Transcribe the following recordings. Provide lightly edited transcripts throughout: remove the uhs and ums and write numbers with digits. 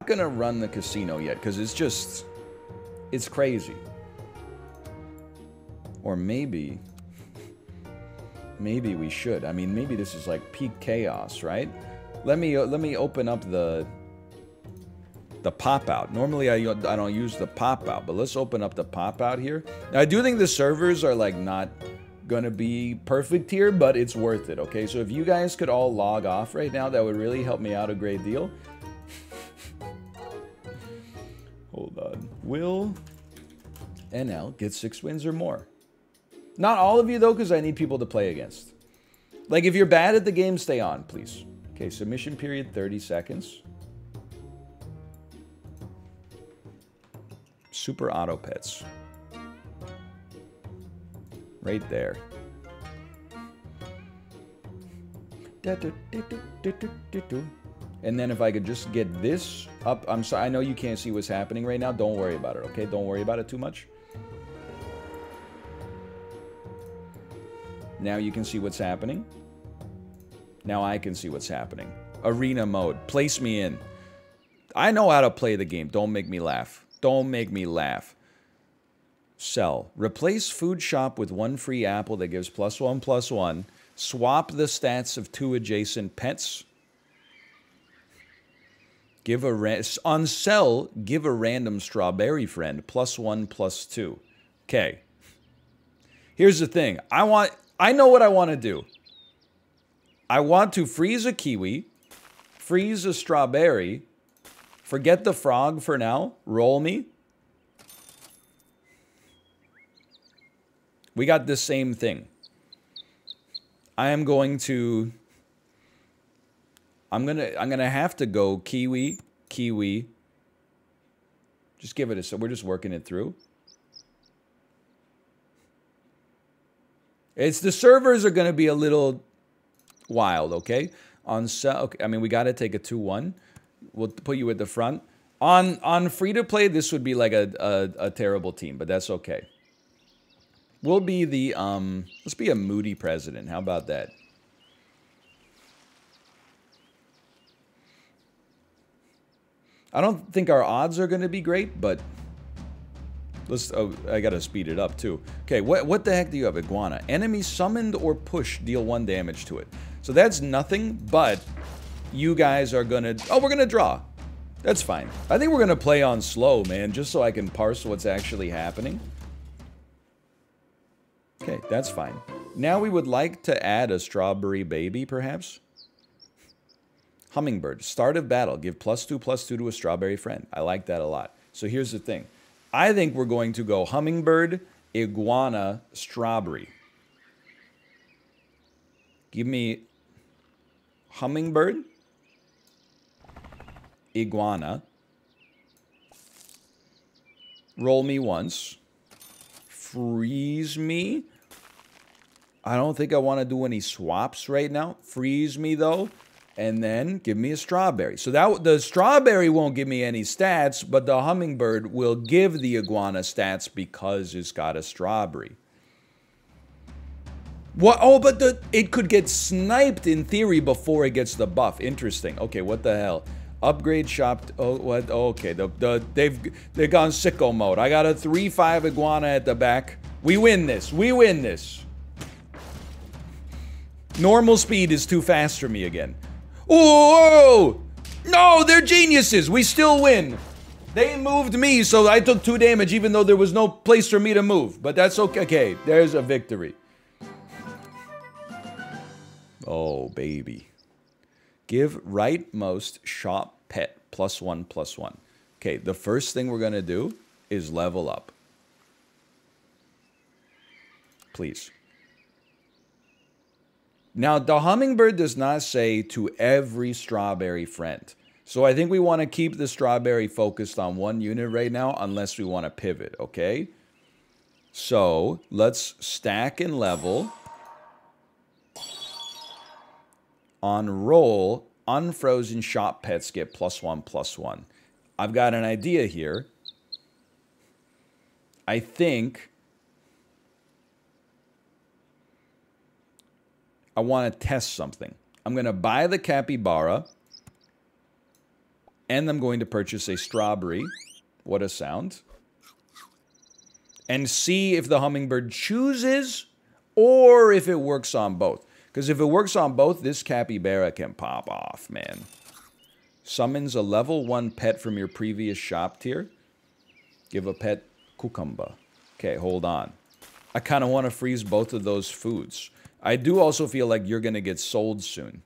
gonna run the casino yet because it's crazy. Or maybe we should. I mean, maybe this is like peak chaos, right? Let me open up the pop out. Normally I don't use the pop out, but let's open up the pop out here. Now, I do think the servers are like not gonna be perfect here, but it's worth it. Okay, so if you guys could all log off right now, that would really help me out a great deal. Hold on. Will NL get 6 wins or more? Not all of you though, because I need people to play against. Like if you're bad at the game, stay on, please. Okay, submission period 30 seconds. Super auto pets. Right there. And then if I could just get this up. I'm sorry, I know you can't see what's happening right now. Don't worry about it, okay? Don't worry about it too much. Now you can see what's happening. Now I can see what's happening. Arena mode. Place me in. I know how to play the game. Don't make me laugh. Don't make me laugh. Sell. Replace food shop with 1 free apple that gives +1/+1. Swap the stats of 2 adjacent pets. Give on sell, give a random strawberry friend +1/+2. Okay. Here's the thing. I know what I want to do. I want to freeze a kiwi, freeze a strawberry, forget the frog for now, roll me. We got the same thing. I'm gonna have to go kiwi, kiwi. Just give it a, we're just working it through. It's the servers are going to be a little wild, okay? On sell, okay, I mean, we got to take a 2-1. We'll put you at the front. On free to play, this would be like a terrible team, but that's okay. We'll be the let's be a moody president. How about that? I don't think our odds are going to be great, but let's. Oh, I got to speed it up too. Okay, what the heck do you have? Iguana. Enemy summoned or pushed, deal 1 damage to it. So that's nothing, but you guys are gonna. Oh, we're gonna draw. That's fine. I think we're gonna play on slow, man, just so I can parse what's actually happening. Okay, that's fine. Now we would like to add a strawberry baby, perhaps. Hummingbird. Start of battle. Give +2/+2 to a strawberry friend. I like that a lot. So here's the thing. I think we're going to go hummingbird, iguana, strawberry. Give me hummingbird, iguana. Roll me once. Freeze me. I don't think I want to do any swaps right now. Freeze me, though. And then give me a strawberry. So that the strawberry won't give me any stats, but the hummingbird will give the iguana stats because it's got a strawberry. What? Oh, but it could get sniped in theory before it gets the buff. Interesting. Okay, what the hell? Upgrade shop. Oh, what? Okay, they've gone sicko mode. I got a 3/5 iguana at the back. We win this. We win this. Normal speed is too fast for me again. Oh! No, they're geniuses. We still win. They moved me, so I took 2 damage even though there was no place for me to move. But that's okay. Okay, there's a victory. Oh, baby. Give rightmost shop pet +1/+1. Okay, the first thing we're going to do is level up. Please. Now, the hummingbird does not say to every strawberry friend. So I think we want to keep the strawberry focused on 1 unit right now unless we want to pivot, okay? So let's stack and level. On roll, unfrozen shop pets get +1/+1. I've got an idea here. I think I want to test something. I'm going to buy the capybara. And I'm going to purchase a strawberry. What a sound. And see if the hummingbird chooses or if it works on both. Because if it works on both, this capybara can pop off, man. Summons a level 1 pet from your previous shop tier. Give a pet cucumber. Okay, hold on. I kind of want to freeze both of those foods. I do also feel like you're going to get sold soon.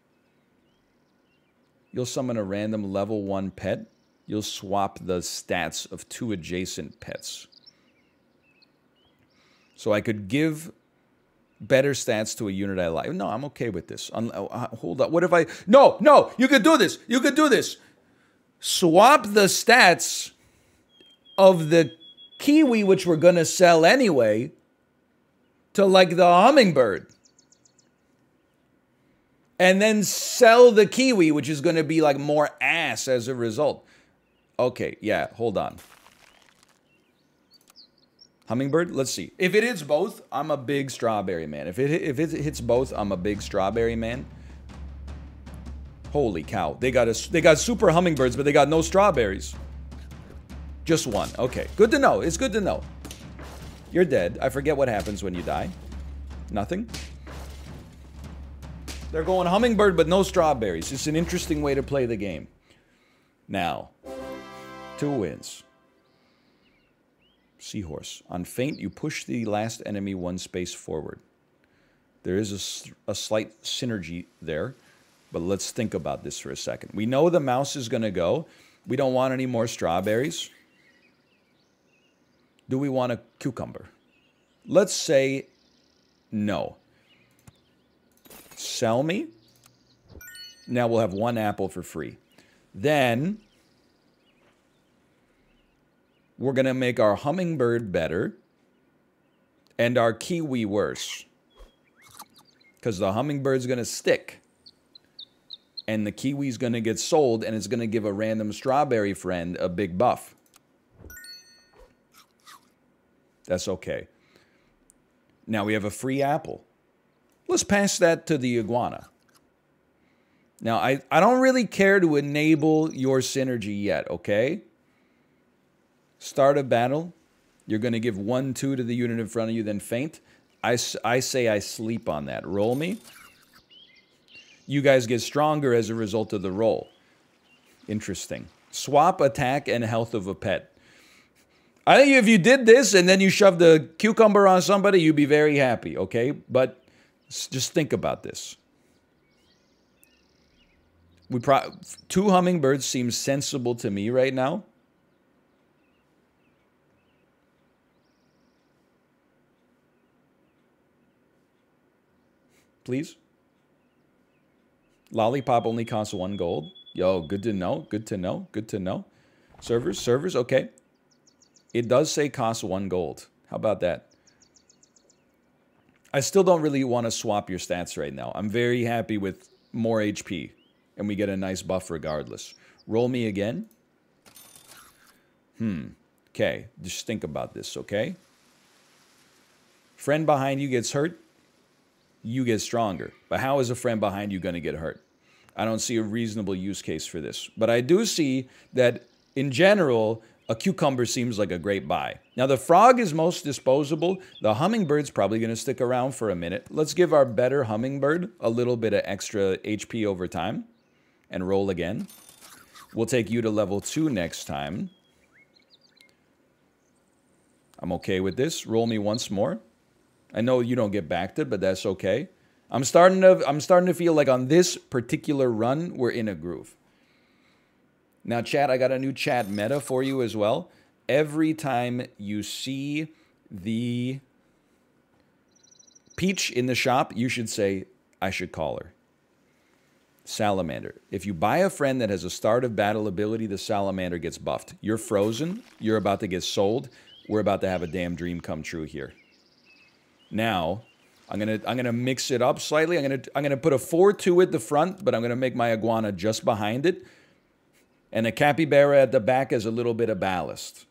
You'll summon a random level 1 pet. You'll swap the stats of 2 adjacent pets. So I could give better stats to a unit I like. No, I'm okay with this. Hold up. What if I... No, no! You could do this! You could do this! Swap the stats of the kiwi, which we're going to sell anyway, to like the hummingbird. And then sell the kiwi, which is going to be like more ass as a result. Okay, yeah, hold on. Hummingbird, let's see. If it hits both, I'm a big strawberry man. If it hits both, I'm a big strawberry man. Holy cow. They got super hummingbirds, but they got no strawberries. Just one. Okay, good to know. It's good to know. You're dead. I forget what happens when you die. Nothing. They're going hummingbird, but no strawberries. It's an interesting way to play the game. Now, 2 wins. Seahorse. On feint, you push the last enemy 1 space forward. There is a slight synergy there, but let's think about this for a second. We know the mouse is going to go. We don't want any more strawberries. Do we want a cucumber? Let's say no. Sell me. Now we'll have 1 apple for free. Then we're going to make our hummingbird better and our kiwi worse. Because the hummingbird's going to stick. And the kiwi's going to get sold, and it's going to give a random strawberry friend a big buff. That's okay. Now we have a free apple. Let's pass that to the iguana. Now, I don't really care to enable your synergy yet, okay? Start a battle. You're going to give 1-2 to the unit in front of you, then feint. I say I sleep on that. Roll me. You guys get stronger as a result of the roll. Interesting. Swap attack and health of a pet. I think if you did this and then you shoved a cucumber on somebody, you'd be very happy, okay? But just think about this. 2 hummingbirds seems sensible to me right now. Please. Lollipop only costs 1 gold. Yo, good to know. Good to know. Good to know. Servers, okay. It does say costs 1 gold. How about that? I still don't really want to swap your stats right now. I'm very happy with more HP. And we get a nice buff regardless. Roll me again. Okay, just think about this, okay? Friend behind you gets hurt. You get stronger. But how is a friend behind you going to get hurt? I don't see a reasonable use case for this. But I do see that, in general, a cucumber seems like a great buy. Now, the frog is most disposable. The hummingbird's probably going to stick around for a minute. Let's give our better hummingbird a little bit of extra HP over time. And roll again. We'll take you to level 2 next time. I'm okay with this. Roll me once more. I know you don't get backed it, but that's okay. I'm starting to feel like on this particular run, we're in a groove. Now, chat, I got a new chat meta for you as well. Every time you see the peach in the shop, you should say, I should call her. Salamander. If you buy a friend that has a start of battle ability, the salamander gets buffed. You're frozen. You're about to get sold. We're about to have a damn dream come true here. Now, I'm gonna mix it up slightly. I'm gonna put a 4-2 at the front, but I'm gonna make my iguana just behind it. And a capybara at the back as a little bit of ballast.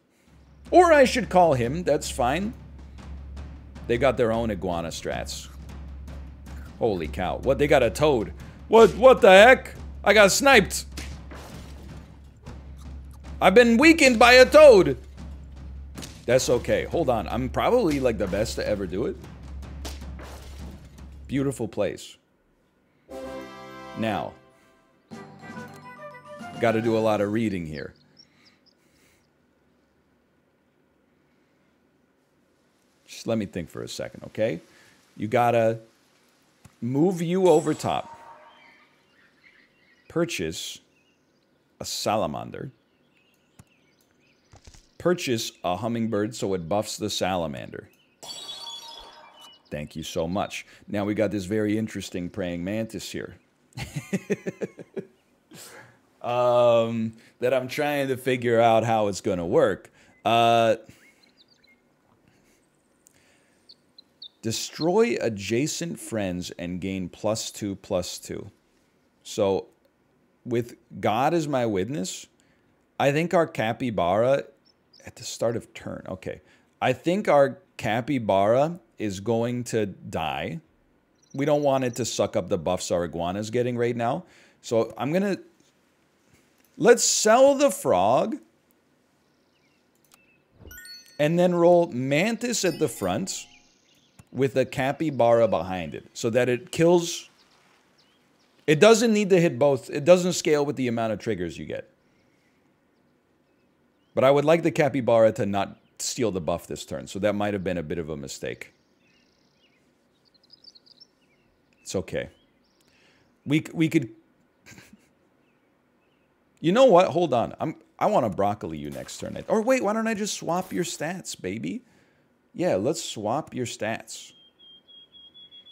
Or I should call him. That's fine. They got their own iguana strats. Holy cow. What? They got a toad. What the heck? I got sniped. I've been weakened by a toad. That's okay. Hold on. I'm probably like the best to ever do it. Beautiful place. Now, got to do a lot of reading here. Just let me think for a second, okay? You gotta move you over top. Purchase a salamander. Purchase a hummingbird so it buffs the salamander. Thank you so much. Now we got this very interesting praying mantis here. That I'm trying to figure out how it's going to work. Destroy adjacent friends and gain +2/+2. So, with God as my witness, I think our capybara at the start of turn. Okay. I think our capybara is going to die. We don't want it to suck up the buffs our iguana is getting right now. So I'm going to... Let's sell the frog. And then roll mantis at the front with a capybara behind it. So that it kills... It doesn't need to hit both. It doesn't scale with the amount of triggers you get. But I would like the capybara to not steal the buff this turn. So that might have been a bit of a mistake. It's okay. We could... You know what? Hold on. I want to broccoli you next turn. Or wait, why don't I just swap your stats, baby? Yeah, let's swap your stats.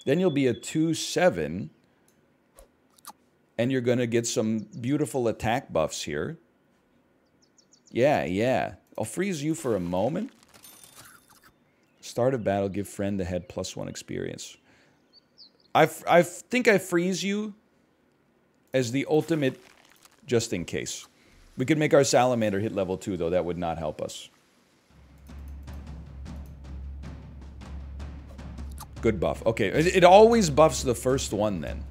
Then you'll be a 2/7. And you're going to get some beautiful attack buffs here. Yeah. I'll freeze you for a moment. Start a battle, give friend the head +1 experience. I think I freeze you as the ultimate just in case. We could make our salamander hit level 2, though. That would not help us. Good buff. Okay, it always buffs the first one, then.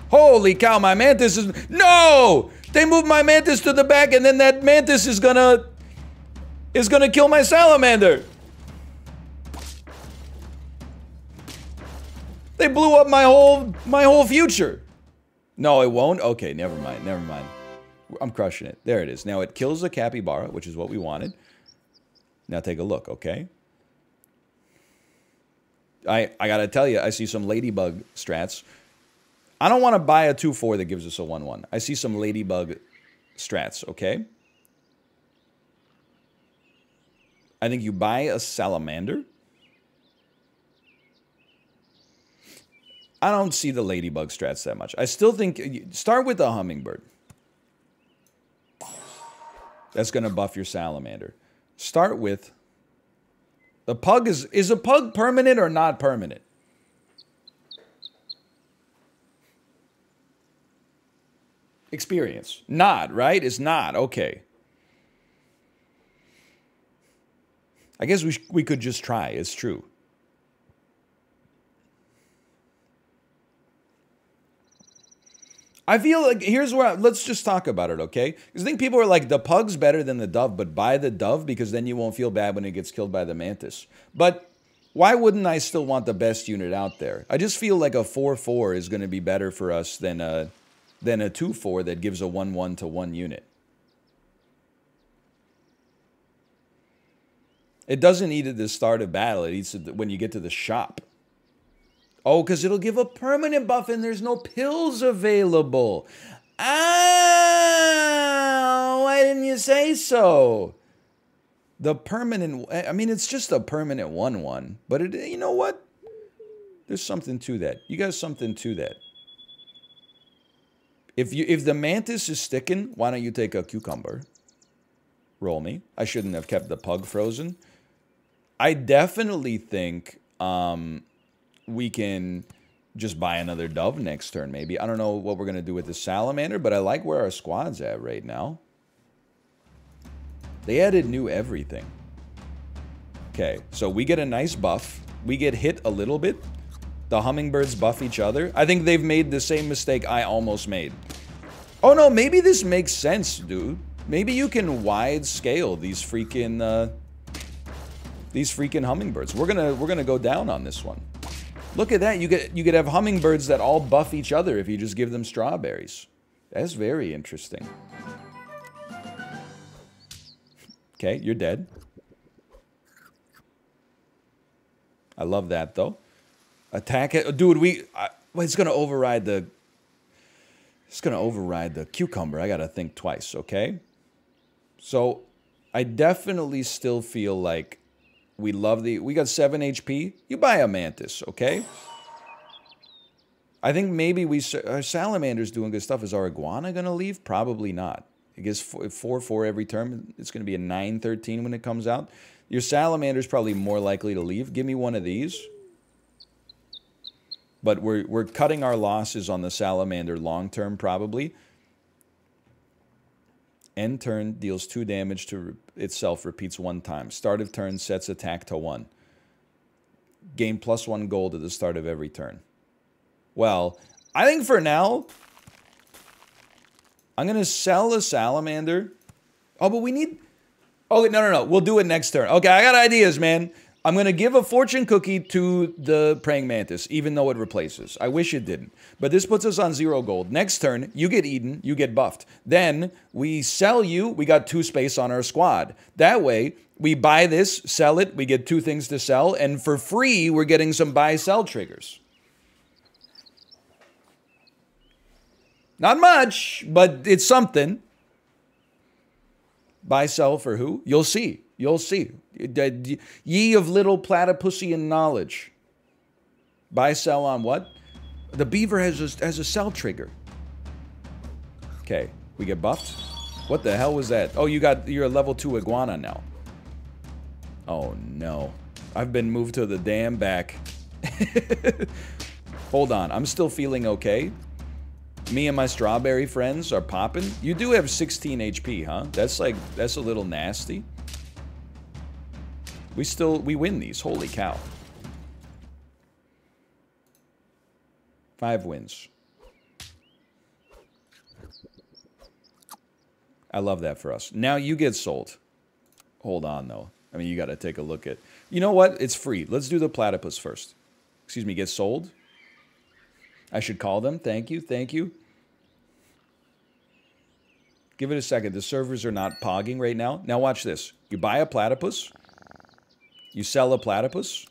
Holy cow, my mantis is... No! They moved my mantis to the back, and then that mantis is gonna kill my salamander. They blew up my whole future. No, it won't? Okay, never mind. I'm crushing it. There it is. Now it kills the capybara, which is what we wanted. Now take a look, okay? I gotta tell you, I see some ladybug strats. I don't want to buy a 2/4 that gives us a 1/1. I see some ladybug strats, okay? I think you buy a salamander. I don't see the ladybug strats that much. I still think... Start with the hummingbird. That's going to buff your salamander. Start with... The pug is... Is a pug permanent or not permanent? Experience. Not, right? It's not. Okay. I guess we could just try. It's true. I feel like, here's where, let's just talk about it, okay? Because I think people are like, the pug's better than the dove, but buy the dove because then you won't feel bad when it gets killed by the mantis. But why wouldn't I still want the best unit out there? I just feel like a 4/4 is going to be better for us than a 2/4 that gives a 1/1 to 1 unit. It doesn't eat at the start of battle. It eats it when you get to the shop. Oh, because it'll give a permanent buff and there's no pills available. Ah, why didn't you say so? The permanent... I mean, it's just a permanent 1/1. But it, you know what? There's something to that. You got something to that. If the mantis is sticking, why don't you take a cucumber? Roll me. I shouldn't have kept the pug frozen. I definitely think we can just buy another dove next turn, maybe. I don't know what we're going to do with the salamander, but I like where our squad's at right now. They added new everything. Okay, so we get a nice buff. We get hit a little bit. The hummingbirds buff each other. I think they've made the same mistake I almost made. Oh no, maybe this makes sense, dude. Maybe you can wide scale these freaking hummingbirds. We're gonna go down on this one. Look at that. You could have hummingbirds that all buff each other if you just give them strawberries. That's very interesting. Okay, you're dead. I love that though. Attack it, dude. It's gonna override the. It's gonna override the cucumber. I gotta think twice. Okay. So, I definitely still feel like we got 7 HP. You buy a mantis, okay? I think maybe our salamander's doing good stuff. Is our iguana gonna leave? Probably not. It gets 4/4 every turn. It's gonna be a 9/13 when it comes out. Your salamander's probably more likely to leave. Give me one of these. But we're cutting our losses on the salamander long term probably. End turn deals 2 damage to itself, repeats 1 time. Start of turn sets attack to 1. Gain +1 gold at the start of every turn. Well, I think for now, I'm going to sell a salamander. Oh, but we need... Oh, no. We'll do it next turn. Okay, I got ideas, man. I'm going to give a fortune cookie to the praying mantis, even though it replaces. I wish it didn't. But this puts us on 0 gold. Next turn, you get eaten, you get buffed. Then we sell you, we got 2 space on our squad. That way, we buy this, sell it, we get 2 things to sell, and for free, we're getting some buy-sell triggers. Not much, but it's something. Buy-sell for who? You'll see. You'll see. Ye of little platypusian knowledge. Buy, sell on what? The beaver has a sell trigger. Okay, we get buffed. What the hell was that? Oh, you're a level 2 iguana now. Oh no. I've been moved to the damn back. Hold on, I'm still feeling okay. Me and my strawberry friends are popping. You do have 16 HP, huh? That's a little nasty. We win these. Holy cow. 5 wins. I love that for us. Now you get sold. Hold on, though. I mean, you got to take a look at... You know what? It's free. Let's do the platypus first. Excuse me, get sold? I should call them. Thank you. Thank you. Give it a second. The servers are not pogging right now. Now watch this. You buy a platypus... You sell a platypus.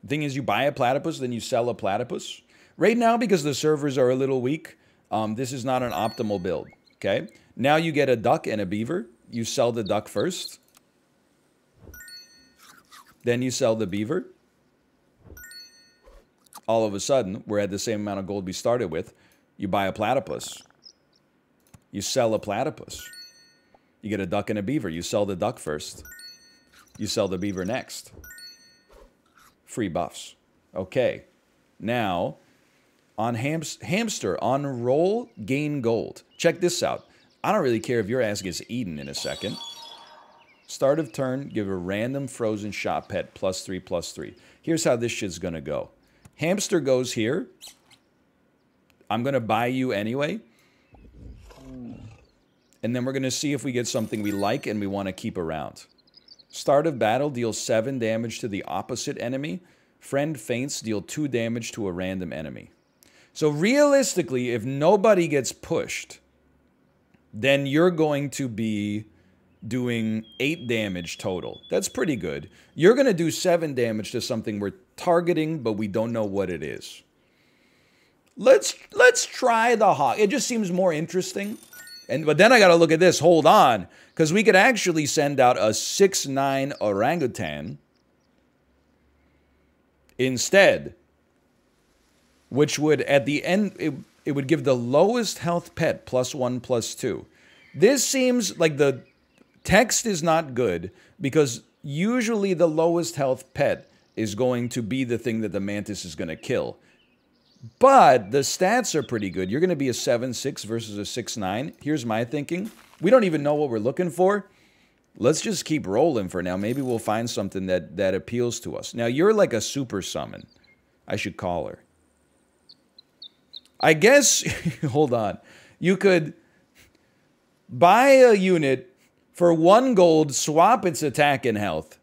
The thing is, you buy a platypus, then you sell a platypus. Right now, because the servers are a little weak, this is not an optimal build, okay? Now you get a duck and a beaver. You sell the duck first. Then you sell the beaver. All of a sudden, we're at the same amount of gold we started with. You buy a platypus. You sell a platypus. You get a duck and a beaver. You sell the duck first. You sell the beaver next. Free buffs. Okay. Now, on hamster, on roll, gain gold. Check this out. I don't really care if your ass gets eaten in a second. Start of turn, give a random frozen shot pet +3/+3. Here's how this shit's gonna go. Hamster goes here. I'm gonna buy you anyway. And then we're going to see if we get something we like and we want to keep around. Start of battle, deal 7 damage to the opposite enemy. Friend faints, deal 2 damage to a random enemy. So realistically, if nobody gets pushed, then you're going to be doing 8 damage total. That's pretty good. You're going to do 7 damage to something we're targeting, but we don't know what it is. Let's try the hawk. It just seems more interesting. But then I got to look at this. Hold on. Because we could actually send out a 6/9 orangutan instead. Which would, at the end, it would give the lowest health pet +1/+2. This seems like the text is not good. Because usually the lowest health pet is going to be the thing that the mantis is going to kill. But the stats are pretty good. You're going to be a 7/6 versus a 6/9. Here's my thinking. We don't even know what we're looking for. Let's just keep rolling for now. Maybe we'll find something that appeals to us. Now, you're like a super summon. I should call her. I guess, hold on. You could buy a unit for 1 gold, swap its attack and health.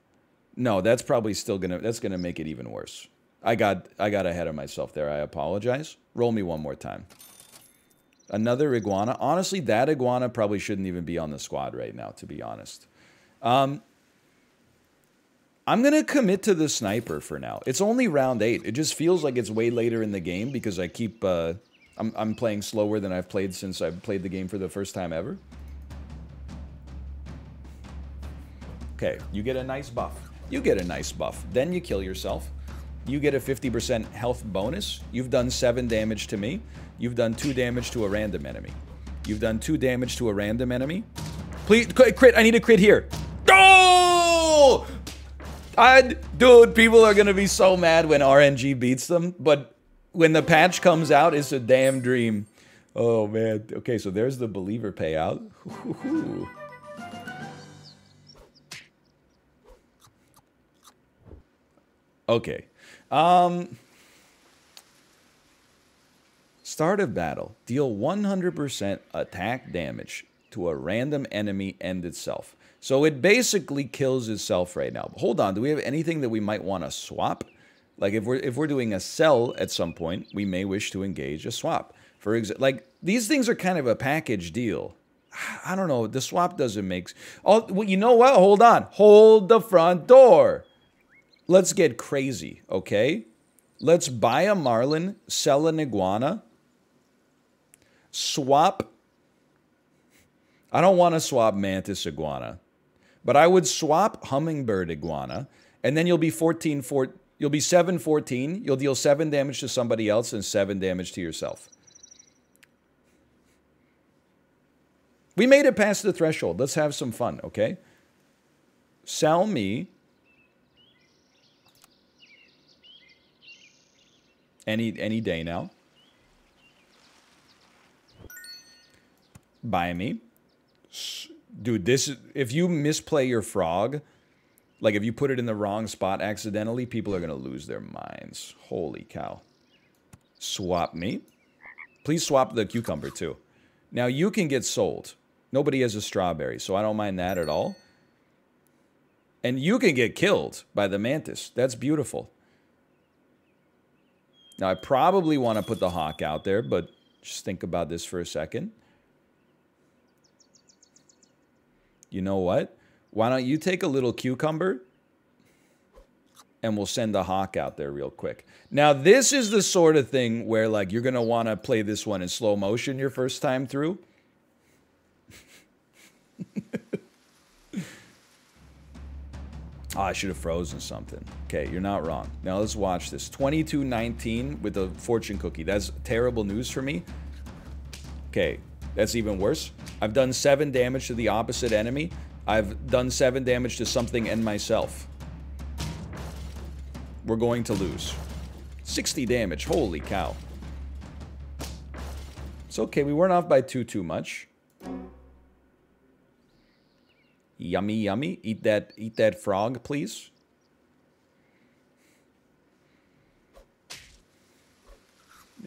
No, that's probably still that's gonna make it even worse. I got ahead of myself there. I apologize. Roll me one more time. Another iguana. Honestly, that iguana probably shouldn't even be on the squad right now, to be honest. I'm going to commit to the sniper for now. It's only round 8. It just feels like it's way later in the game because I keep... I'm playing slower than I've played since I've played the game for the first time ever. Okay, you get a nice buff. You get a nice buff. Then you kill yourself. You get a 50% health bonus. You've done 7 damage to me. You've done 2 damage to a random enemy. You've done 2 damage to a random enemy. Please, crit. I need a crit here. Oh! Dude, people are going to be so mad when RNG beats them. But when the patch comes out, it's a damn dream. Oh, man. Okay, so there's the believer payout. Okay. Start of battle. Deal 100% attack damage to a random enemy and itself. So it basically kills itself right now. But hold on, do we have anything that we might want to swap? Like if we're doing a sell at some point, we may wish to engage a swap. For example, like these things are kind of a package deal. I don't know. The swap doesn't make... Oh, well, you know what? Hold on. Hold the front door. Let's get crazy, okay? Let's buy a marlin, sell an iguana, swap. I don't want to swap mantis iguana, but I would swap hummingbird iguana, and then you'll be 14-14. You'll be 7-14. You'll deal 7 damage to somebody else and 7 damage to yourself. We made it past the threshold. Let's have some fun, okay? Sell me any day now. Buy me. Dude, this is, if you misplay your frog, like if you put it in the wrong spot accidentally, people are going to lose their minds. Holy cow. Swap me. Please swap the cucumber too. Now you can get sold. Nobody has a strawberry, so I don't mind that at all. And you can get killed by the mantis. That's beautiful. Now I probably want to put the hawk out there, but just think about this for a second. You know what? Why don't you take a little cucumber and we'll send the hawk out there real quick. Now, this is the sort of thing where, like, you're going to want to play this one in slow motion your first time through. Oh, I should have frozen something. Okay, you're not wrong. Now, let's watch this. 22-19 with a fortune cookie. That's terrible news for me. Okay, that's even worse. I've done 7 damage to the opposite enemy. I've done 7 damage to something and myself. We're going to lose. 60 damage. Holy cow. It's okay. We weren't off by too much. Yummy, yummy. Eat that frog, please.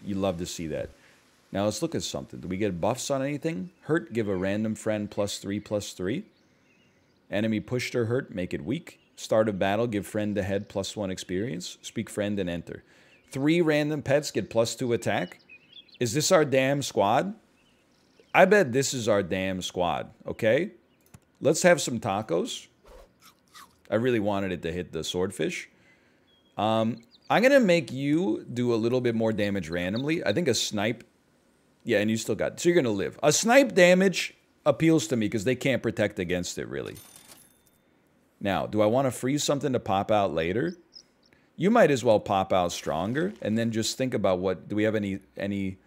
You love to see that. Now let's look at something. Do we get buffs on anything? Hurt, give a random friend +3/+3. Enemy pushed or hurt, make it weak. Start of battle, give friend the head +1 experience. Speak friend and enter. 3 random pets get +2 attack. Is this our damn squad? I bet this is our damn squad, okay? Let's have some tacos. I really wanted it to hit the swordfish. I'm going to make you do a little bit more damage randomly. I think a snipe... Yeah, and you still got... So you're going to live. A snipe damage appeals to me because they can't protect against it, really. Now, do I want to freeze something to pop out later? You might as well pop out stronger. And then just think about what... Do we have any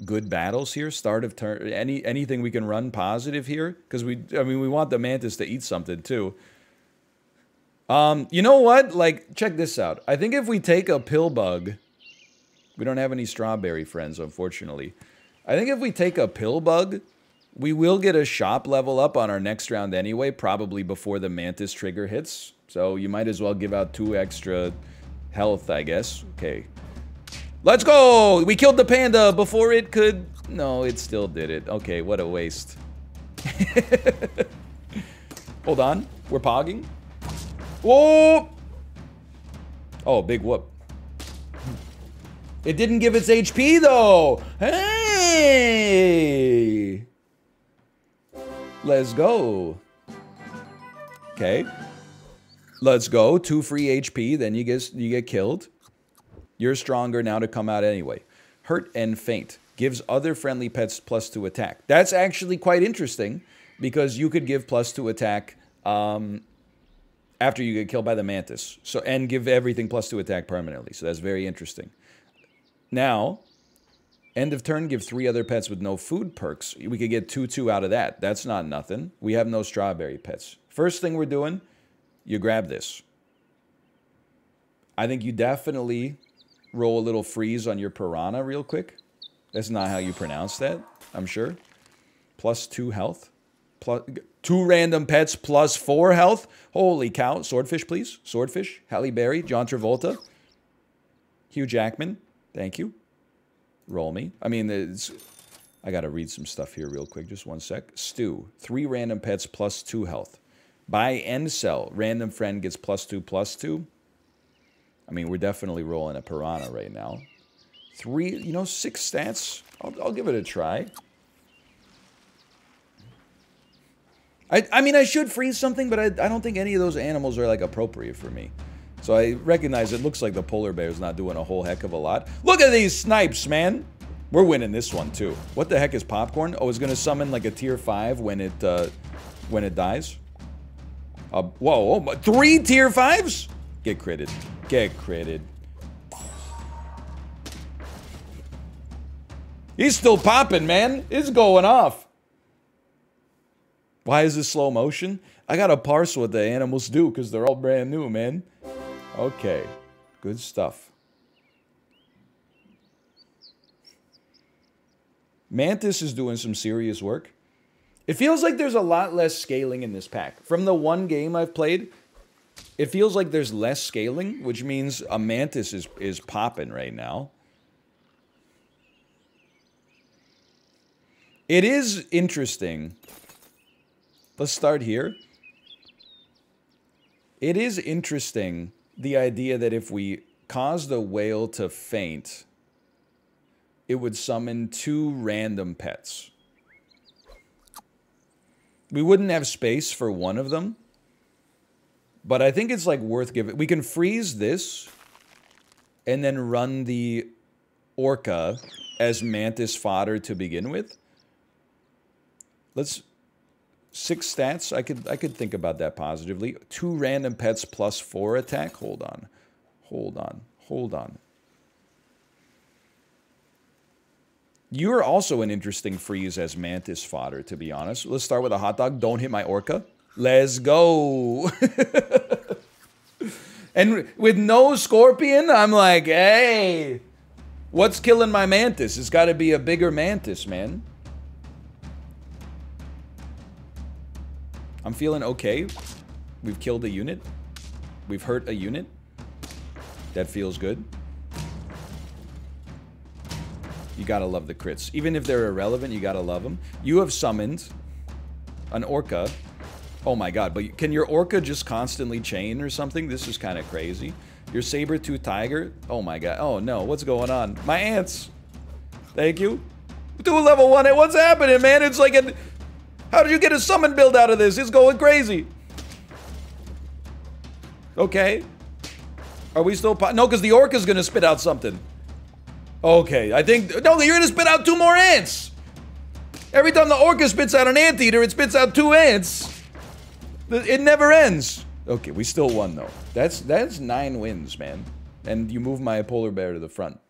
good battles here? Start of turn... Anything we can run positive here? Because we want the mantis to eat something, too. You know what? Like, check this out. I think if we take a pill bug... We don't have any strawberry friends, unfortunately. I think if we take a pill bug, we will get a shop level up on our next round anyway, probably before the mantis trigger hits. So you might as well give out 2 extra health, I guess. Okay. Let's go! We killed the panda before it could No, it still did it. Okay, what a waste. Hold on. We're pogging. Whoa! Oh, big whoop. It didn't give its HP, though. Hey! Let's go. Okay. Let's go. 2 free HP, then you get killed. You're stronger now to come out anyway. Hurt and faint. Gives other friendly pets +2 attack. That's actually quite interesting, because you could give +2 attack after you get killed by the mantis. So, and give everything +2 attack permanently. So that's very interesting. Now, end of turn, give 3 other pets with no food perks. We could get 2/2 out of that. That's not nothing. We have no strawberry pets. First thing we're doing, you grab this. I think you definitely roll a little freeze on your piranha real quick. That's not how you pronounce that, I'm sure. +2 health. Plus 2 random pets +4 health. Holy cow. Swordfish, please. Swordfish. Halle Berry. John Travolta. Hugh Jackman. Thank you. Roll me. I mean, I gotta read some stuff here real quick. Just one sec. Stew. 3 random pets +2 health. Buy and sell. Random friend gets +2/+2. I mean, we're definitely rolling a piranha right now. 3, you know, 6 stats. I'll give it a try. I mean, I should freeze something, but I don't think any of those animals are, like, appropriate for me. So I recognize it looks like the polar bear's not doing a whole heck of a lot. Look at these snipes, man! We're winning this one, too. What the heck is popcorn? Oh, it's gonna summon, like, a tier 5 when it dies? Whoa, 3 tier 5s? Get critted. Get critted. He's still popping, man. It's going off. Why is this slow motion? I gotta parse what the animals do because they're all brand new, man. Okay. Good stuff. Mantis is doing some serious work. It feels like there's a lot less scaling in this pack. From the one game I've played, it feels like there's less scaling, which means a Mantis is popping right now. It is interesting. Let's start here. It is interesting, the idea that if we cause the whale to faint, it would summon 2 random pets. We wouldn't have space for one of them. But I think it's like worth giving. We can freeze this and then run the orca as mantis fodder to begin with. Let's 6 stats. I could think about that positively. 2 random pets +4 attack. Hold on. Hold on. Hold on. You're also an interesting freeze as mantis fodder, to be honest. Let's start with a hot dog. Don't hit my orca. Let's go. And with no scorpion, I'm like, hey, what's killing my mantis? It's got to be a bigger mantis, man. I'm feeling okay. We've killed a unit. We've hurt a unit. That feels good. You gotta love the crits. Even if they're irrelevant, you gotta love them. You have summoned an orca. Oh my god, but can your orca just constantly chain or something? This is kind of crazy. Your saber-tooth tiger? Oh my god. Oh no, what's going on? My ants. Thank you. Do level 1. What's happening, man? It's like a... How did you get a summon build out of this? It's going crazy. Okay. Are we still... No, because the orca's gonna spit out something. Okay, I think... No, you're gonna spit out 2 more ants! Every time the orca spits out an anteater, it spits out 2 ants! It never ends! Okay, we still won, though. That's 9 wins, man. And you move my polar bear to the front.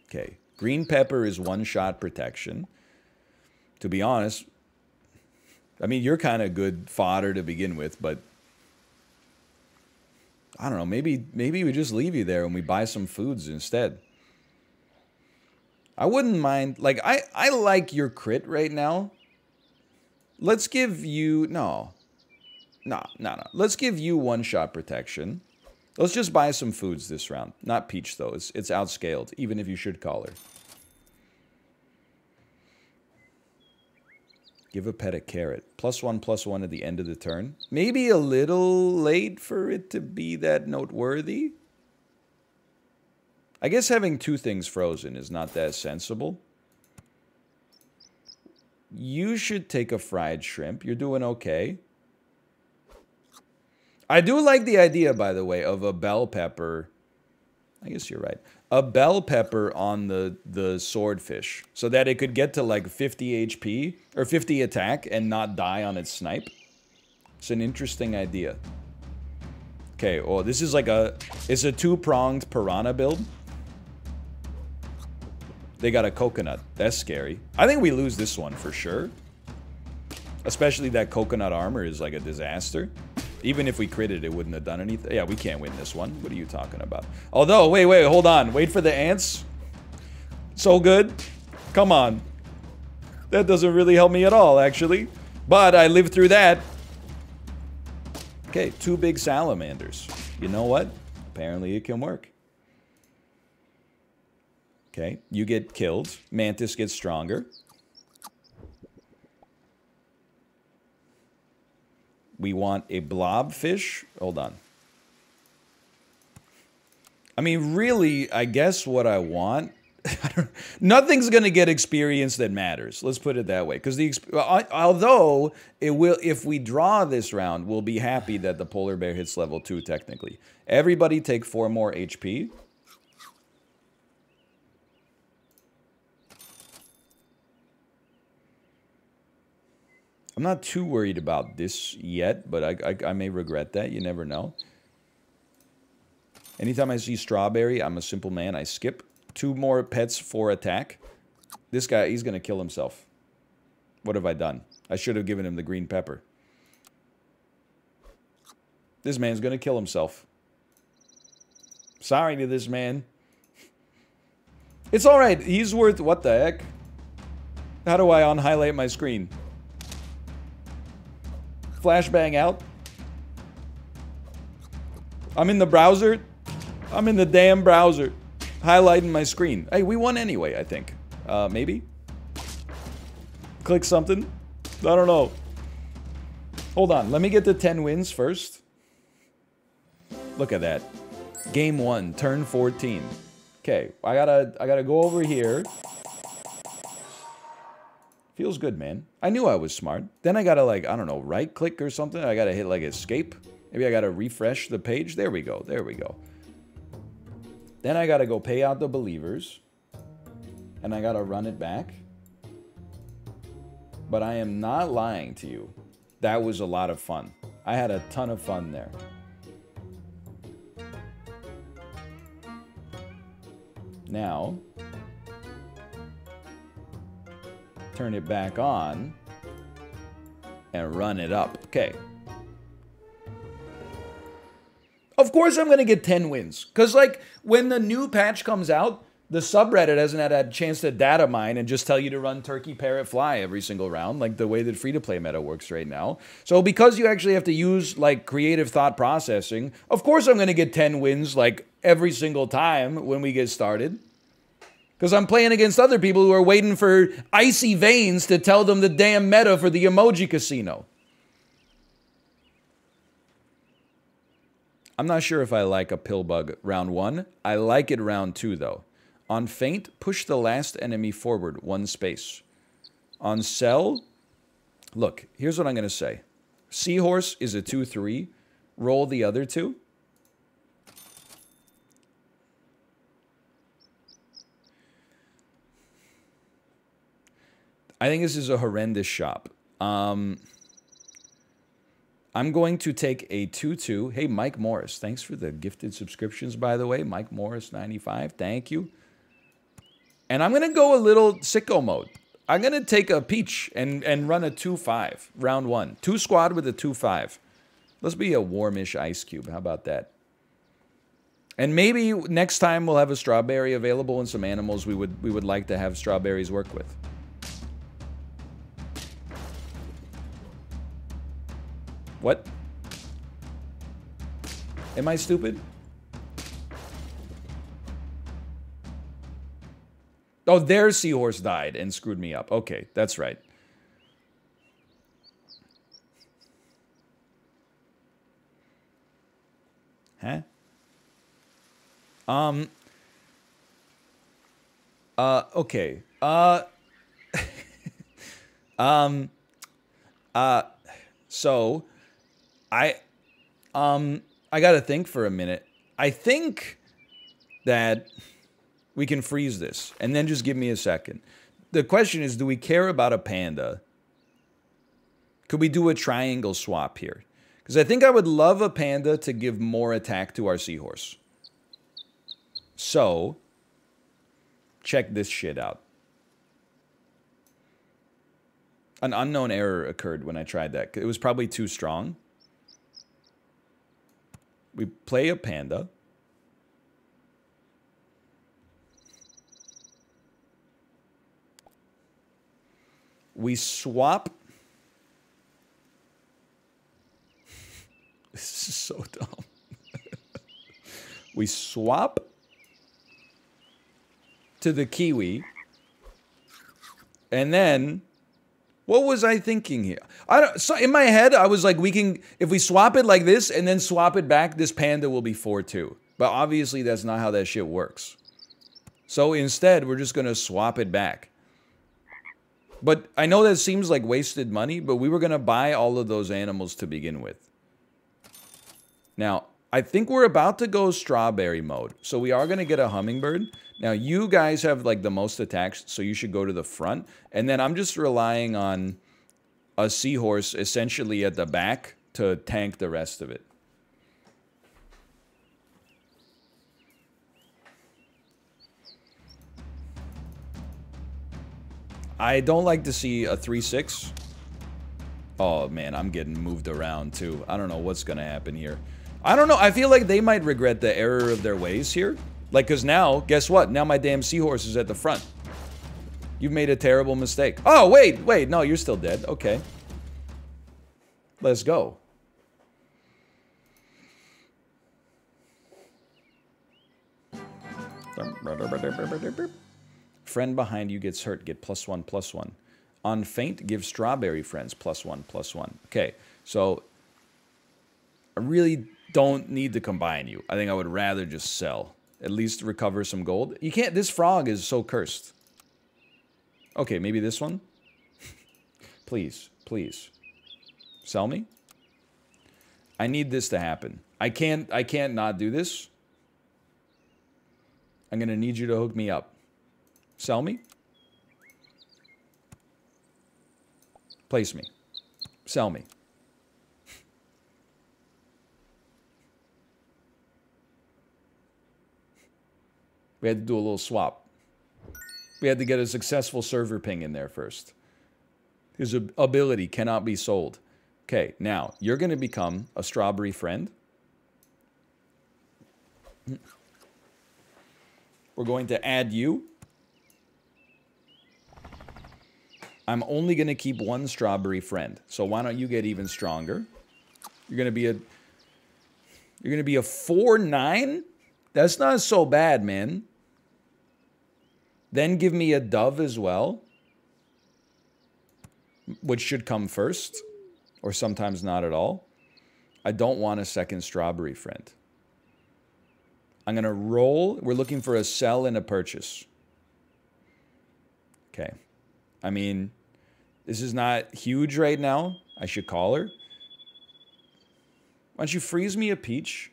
Okay. Green pepper is 1-shot protection. To be honest... I mean, you're kind of good fodder to begin with, but... I don't know, maybe we just leave you there and we buy some foods instead. I wouldn't mind, like, I like your crit right now. Let's give you, no. Let's give you 1-shot protection. Let's just buy some foods this round. Not Peach, though. It's outscaled, even if you should call her. Give a pet a carrot. +1/+1 at the end of the turn. Maybe a little late for it to be that noteworthy. I guess having 2 things frozen is not that sensible. You should take a fried shrimp. You're doing okay. I do like the idea, by the way, of a bell pepper. I guess you're right. A bell pepper on the swordfish so that it could get to like 50 HP or 50 attack and not die on its snipe. It's an interesting idea. Okay, oh, this is like it's a 2-pronged piranha build. They got a coconut. That's scary. I think we lose this one for sure. Especially that coconut armor is like a disaster. Even if we critted, it wouldn't have done anything. Yeah, we can't win this one. What are you talking about? Although, wait, hold on. Wait for the ants. So good. Come on. That doesn't really help me at all, actually. But I lived through that. Okay, 2 big salamanders. You know what? Apparently it can work. Okay, you get killed. Mantis gets stronger. We want a blobfish. Hold on. I mean, really, I guess what I want... nothing's going to get experience that matters. Let's put it that way. Because although it will, if we draw this round, we'll be happy that the polar bear hits level 2, technically. Everybody take 4 more HP. I'm not too worried about this yet, but I may regret that. You never know. Anytime I see strawberry, I'm a simple man. I skip. 2 more pets for attack. This guy, he's going to kill himself. What have I done? I should have given him the green pepper. This man's going to kill himself. Sorry to this man. It's all right. He's worth... What the heck? How do I unhighlight my screen? Flashbang out. I'm in the browser. I'm in the damn browser. Highlighting my screen. Hey, we won anyway, I think. Maybe? Click something? I don't know. Hold on. Let me get the 10 wins first. Look at that. Game 1, turn 14. Okay, I gotta go over here. Feels good, man. I knew I was smart. Then I gotta, like, I don't know, right-click or something. I gotta hit, like, escape. Maybe I gotta refresh the page. There we go. There we go. Then I gotta go pay out the believers. And I gotta run it back. But I am not lying to you. That was a lot of fun. I had a ton of fun there. Now... turn it back on and run it up. Okay. Of course I'm going to get 10 wins. Because, like, when the new patch comes out, the subreddit hasn't had a chance to data mine and just tell you to run turkey, parrot, fly every single round, like the way that free-to-play meta works right now. So because you actually have to use, like, creative thought processing, of course I'm going to get 10 wins, like, every single time when we get started. Because I'm playing against other people who are waiting for icy veins to tell them the damn meta for the emoji casino. I'm not sure if I like a pill bug round 1. I like it round 2, though. On feint, push the last enemy forward 1 space. On sell, look, here's what I'm going to say. Seahorse is a 2-3. Roll the other 2. I think this is a horrendous shop. I'm going to take a 2-2. Hey, Mike Morris. Thanks for the gifted subscriptions, by the way. Mike Morris, 95. Thank you. And I'm going to go a little sicko mode. I'm going to take a peach and run a 2-5, round 1. 2 squad with a 2-5. Let's be a warmish ice cube. How about that? And maybe next time we'll have a strawberry available and some animals we would like to have strawberries work with. What? Am I stupid? Oh, their seahorse died and screwed me up. Okay, that's right. Huh? Okay. So I gotta think for a minute. I think that we can freeze this, and then just give me a second. The question is, do we care about a panda? Could we do a triangle swap here? Because I think I would love a panda to give more attack to our seahorse. So, check this shit out. An unknown error occurred when I tried that. It was probably too strong. We play a panda. We swap. This is so dumb. We swap to the kiwi. And then, what was I thinking here? So in my head, I was like, if we swap it like this and then swap it back, this panda will be 4-2. But obviously, that's not how that shit works. So instead, we're just going to swap it back. But I know that seems like wasted money, but we were going to buy all of those animals to begin with. Now, I think we're about to go strawberry mode. So we are going to get a hummingbird. Now, you guys have like the most attacks, so you should go to the front. And then I'm just relying on a seahorse essentially at the back to tank the rest of it. I don't like to see a 3-6. Oh, man, I'm getting moved around, too. I don't know what's going to happen here. I don't know. I feel like they might regret the error of their ways here. Like, because now, guess what? Now my damn seahorse is at the front. You've made a terrible mistake. Oh, wait. No, you're still dead. Okay. Let's go. Friend behind you gets hurt. Get +1/+1. On feint, give strawberry friends +1/+1. Okay, so I really don't need to combine you. I think I would rather just sell. At least recover some gold. You can't, this frog is so cursed. Okay, maybe this one? Please. Sell me? I need this to happen. I can't not do this. I'm gonna need you to hook me up. Sell me? Place me. Sell me. We had to do a little swap. We had to get a successful server ping in there first. His ability cannot be sold. Okay, now, you're going to become a strawberry friend. We're going to add you. I'm only going to keep one strawberry friend. So why don't you get even stronger? You're going to be a 4-9? That's not so bad, man. Then give me a dove as well, which should come first, or sometimes not at all. I don't want a second strawberry friend. I'm going to roll. We're looking for a sell and a purchase. Okay. I mean, this is not huge right now. I should call her. Why don't you freeze me a peach?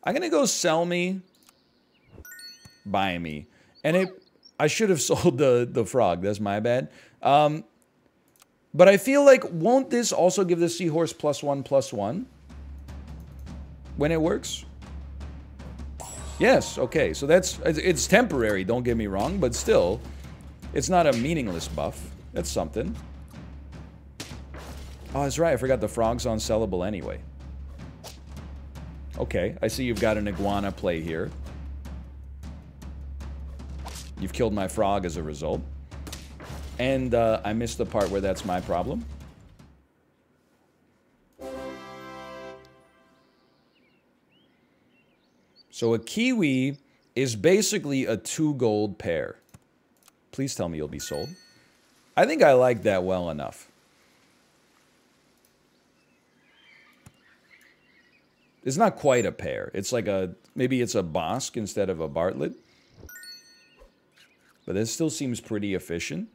I'm going to go sell me, buy me. And I should have sold the frog. That's my bad. But I feel like, won't this also give the seahorse +1/+1 when it works? Yes, okay. So it's temporary, don't get me wrong, but still, it's not a meaningless buff. That's something. Oh, that's right. I forgot the frog's unsellable anyway. Okay, I see you've got an iguana play here. You've killed my frog as a result. And I missed the part where that's my problem. So a kiwi is basically a 2 gold pair. Please tell me you'll be sold. I think I like that well enough. It's not quite a pair. It's like a, maybe it's a Bosk instead of a Bartlett. But this still seems pretty efficient.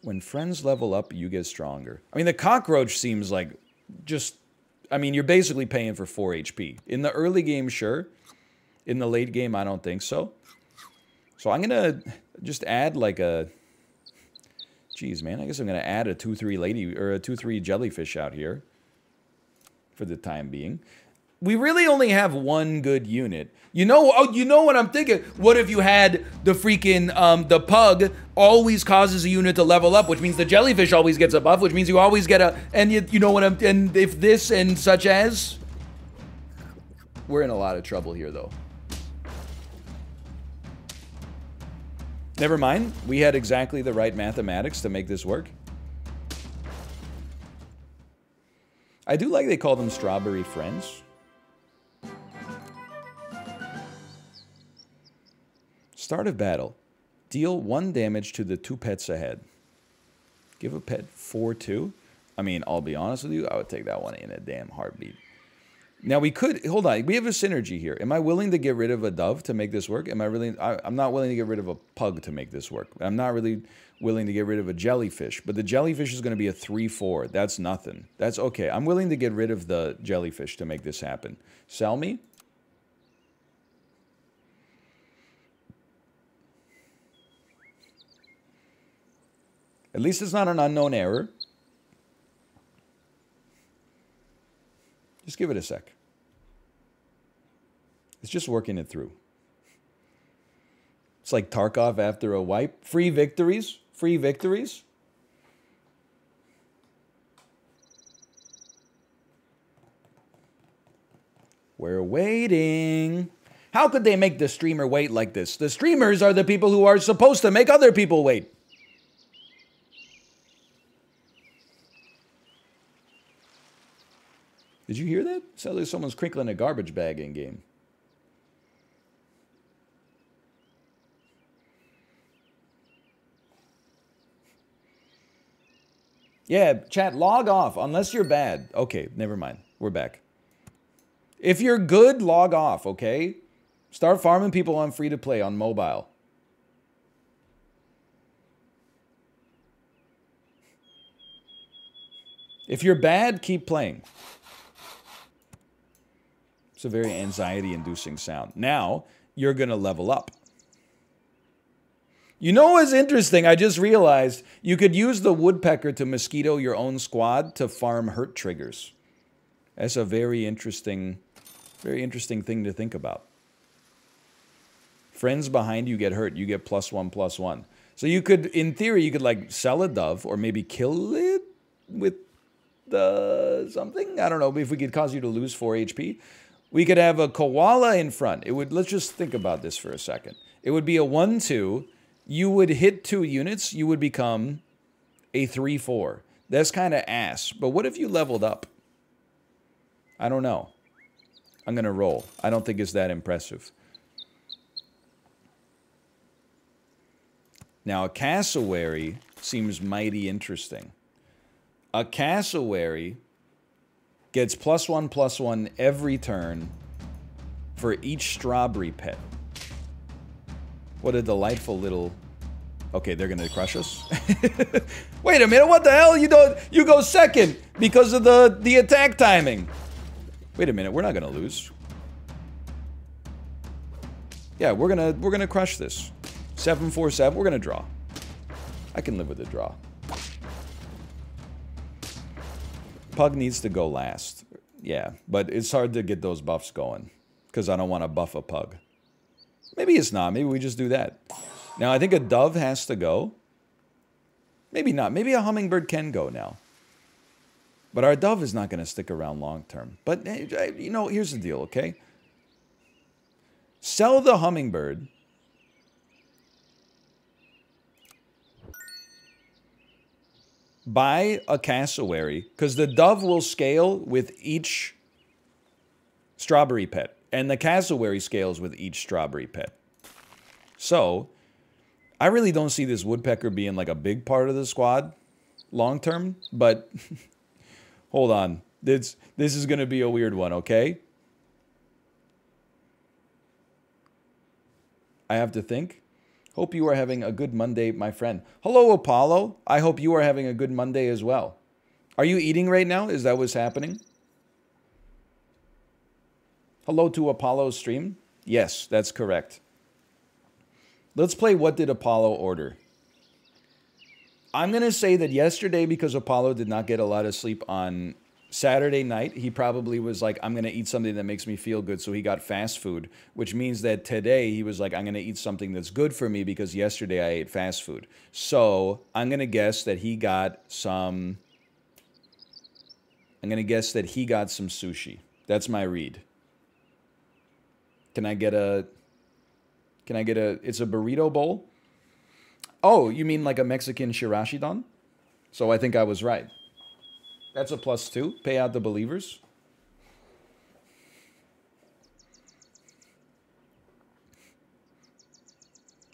When friends level up, you get stronger. I mean, the cockroach seems like just, I mean, you're basically paying for 4 HP. In the early game, sure. In the late game, I don't think so. So I'm going to just add like a, geez, man, I guess I'm going to add a 2-3 lady, or a 2-3 jellyfish out here. For the time being. We really only have one good unit. You know, oh, you know what I'm thinking? What if you had the freaking, the pug always causes a unit to level up, which means the jellyfish always gets a buff, which means you always get a, and you know what I'm, and if this and such as, we're in a lot of trouble here though. Never mind, we had exactly the right mathematics to make this work. I do like they call them strawberry friends. Start of battle. Deal 1 damage to the 2 pets ahead. Give a pet 4/2. I mean, I'll be honest with you, I would take that one in a damn heartbeat. Now we could, hold on, we have a synergy here. Am I willing to get rid of a dove to make this work? Am I really, I'm not willing to get rid of a pug to make this work. I'm not really willing to get rid of a jellyfish, but the jellyfish is going to be a 3/4. That's nothing. That's okay. I'm willing to get rid of the jellyfish to make this happen. Sell me? At least it's not an unknown error. Just give it a sec. It's just working it through. It's like Tarkov after a wipe. Free victories. Free victories. We're waiting. How could they make the streamer wait like this? The streamers are the people who are supposed to make other people wait. Did you hear that? Sounds like someone's crinkling a garbage bag in game. Yeah, chat, log off, unless you're bad. Okay, never mind. We're back. If you're good, log off, okay? Start farming people on free-to-play on mobile. If you're bad, keep playing. It's a very anxiety-inducing sound. Now, you're going to level up. You know what's interesting? I just realized you could use the woodpecker to mosquito your own squad to farm hurt triggers. That's a very interesting thing to think about. Friends behind you get hurt. You get +1/+1. So you could, in theory, you could like sell a dove or maybe kill it with something. I don't know if we could cause you to lose 4 HP. We could have a koala in front. It would, let's just think about this for a second. It would be a 1/2. You would hit 2 units, you would become a 3/4. That's kind of ass. But what if you leveled up? I don't know. I'm going to roll. I don't think it's that impressive. Now, a cassowary seems mighty interesting. A cassowary gets +1/+1 every turn for each strawberry pet. What a delightful little... Okay, they're going to crush us? Wait a minute, what the hell? You go second because of the attack timing. Wait a minute, we're not going to lose. Yeah, we're going to crush this. 7-4-7, we're going to draw. I can live with a draw. Pug needs to go last. Yeah, but it's hard to get those buffs going because I don't want to buff a pug. Maybe it's not. Maybe we just do that. Now, I think a dove has to go. Maybe not. Maybe a hummingbird can go now. But our dove is not going to stick around long term. But, you know, here's the deal, okay? Sell the hummingbird. Buy a cassowary, because the dove will scale with each strawberry pet. And the cassowary scales with each strawberry pet. So, I really don't see this woodpecker being like a big part of the squad long term, but hold on. This is going to be a weird one, okay? I have to think. Hope you are having a good Monday, my friend. Hello, Apollo. I hope you are having a good Monday as well. Are you eating right now? Is that what's happening? Hello to Apollo's stream. Yes, that's correct. Let's play What Did Apollo Order? I'm going to say that yesterday, because Apollo did not get a lot of sleep on Saturday night, he probably was like, I'm going to eat something that makes me feel good, so he got fast food, which means that today he was like, I'm going to eat something that's good for me because yesterday I ate fast food. So I'm going to guess that he got some... I'm going to guess that he got some sushi. That's my read. Can I get a... It's a burrito bowl? Oh, you mean like a Mexican shirashidon? So I think I was right. That's a +2. Pay out the believers.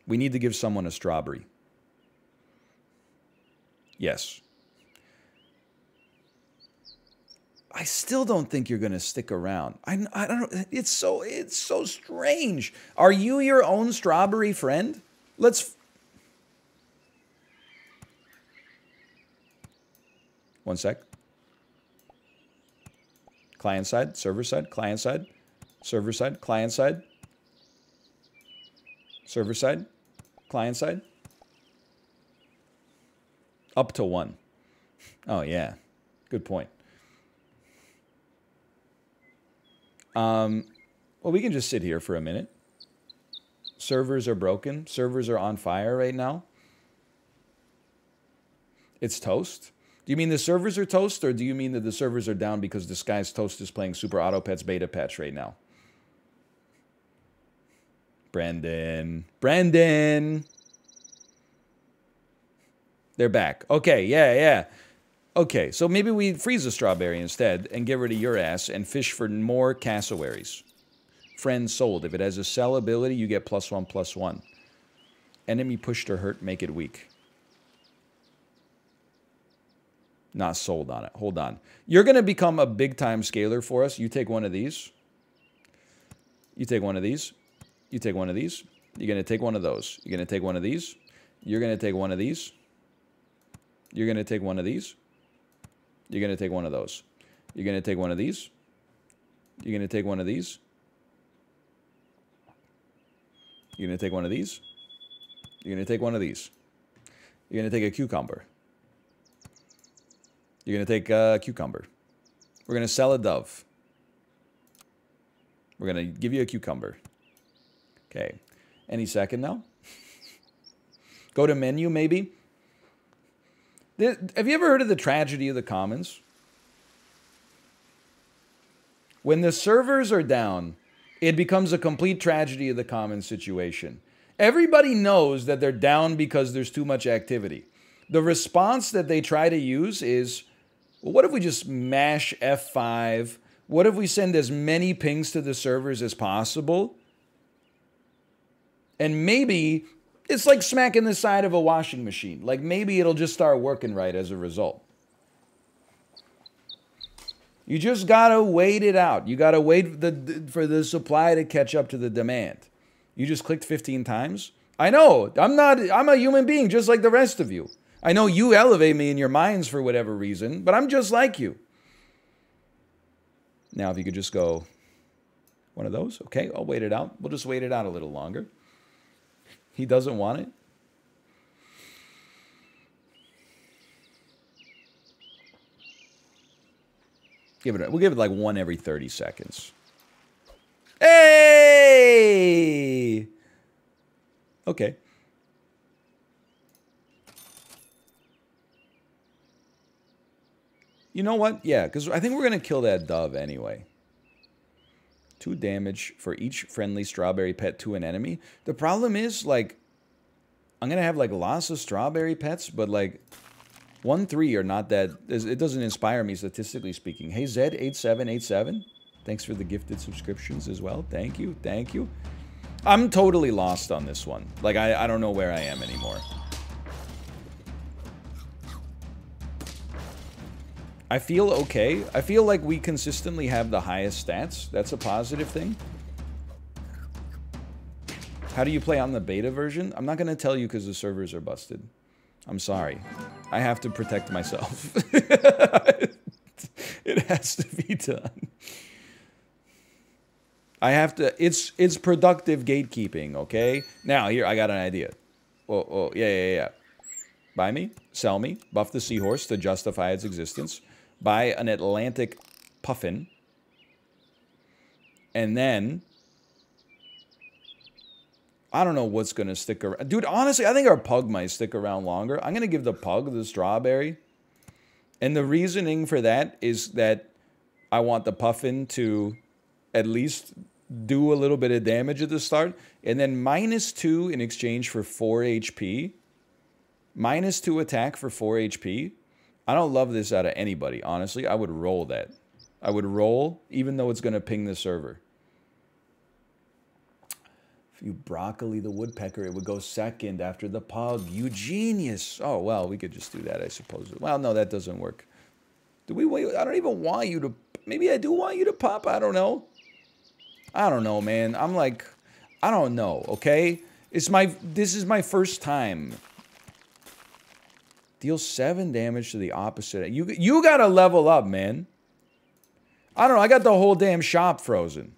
We need to give someone a strawberry. Yes. I still don't think you're going to stick around. I don't know. It's so strange. Are you your own strawberry friend? Let's... One sec. Client side, server side, client side, server side, client side, server side, client side. Up to 1. Oh, yeah. Good point. Well, we can just sit here for a minute. Servers are broken. Servers are on fire right now. It's toast. Do you mean the servers are toast, or do you mean that the servers are down because the Sky's Toast is playing Super Auto Pets beta patch right now? Brandon. Brandon! They're back. Okay, yeah. Okay, so maybe we freeze a strawberry instead and get rid of your ass and fish for more cassowaries. Friend sold. If it has a sell ability, you get +1/+1. Enemy pushed or hurt, make it weak. Not sold on it. Hold on. You're going to become a big-time scaler for us. You take one of these. You take one of these. You take one of these. You're going to take one of those. You're going to take one of these. You're going to take one of these. You're going to take one of these. You're going to take one of those. You're going to take one of these. You're going to take one of these. You're going to take one of these. You're going to take one of these. You're going to take a cucumber. You're going to take a cucumber. We're going to sell a dove. We're going to give you a cucumber. Okay. Any second now? Go to menu, maybe? Have you ever heard of the tragedy of the commons? When the servers are down, it becomes a complete tragedy of the commons situation. Everybody knows that they're down because there's too much activity. The response that they try to use is, well, what if we just mash F5? What if we send as many pings to the servers as possible? And maybe it's like smacking the side of a washing machine. Like maybe it'll just start working right as a result. You just gotta wait it out. You gotta wait for the supply to catch up to the demand. You just clicked 15 times? I know. I'm a human being just like the rest of you. I know you elevate me in your minds for whatever reason, but I'm just like you. Now, if you could just go one of those. Okay, I'll wait it out. We'll just wait it out a little longer. He doesn't want it. We'll give it like one every 30 seconds. Hey! Okay. You know what? Yeah, because I think we're going to kill that dove anyway. 2 damage for each friendly strawberry pet to an enemy. The problem is, like, I'm going to have, like, lots of strawberry pets, but, like, 1-3 are not that... It doesn't inspire me, statistically speaking. Hey, Zed8787. Thanks for the gifted subscriptions as well. Thank you. Thank you. I'm totally lost on this one. Like, I don't know where I am anymore. I feel okay. I feel like we consistently have the highest stats. That's a positive thing. How do you play on the beta version? I'm not going to tell you because the servers are busted. I'm sorry. I have to protect myself. It has to be done. I have to... It's productive gatekeeping, okay? Now, here, I got an idea. Oh, yeah. Buy me, sell me, buff the seahorse to justify its existence, buy an Atlantic puffin, and then... I don't know what's going to stick around. Dude, honestly, I think our pug might stick around longer. I'm going to give the pug the strawberry. And the reasoning for that is that I want the puffin to at least do a little bit of damage at the start. And then -2 in exchange for 4 HP. -2 attack for 4 HP. I don't love this out of anybody, honestly. I would roll that. I would roll, even though it's going to ping the server. You broccoli the woodpecker, it would go second after the pug. You genius. Oh, well, we could just do that, I suppose. Well, no, that doesn't work. Do we wait? I don't even want you to... Maybe I do want you to pop. I don't know. I don't know, man. I'm like... I don't know, okay? This is my first time. Deal 7 damage to the opposite. You gotta level up, man. I don't know. I got the whole damn shop frozen.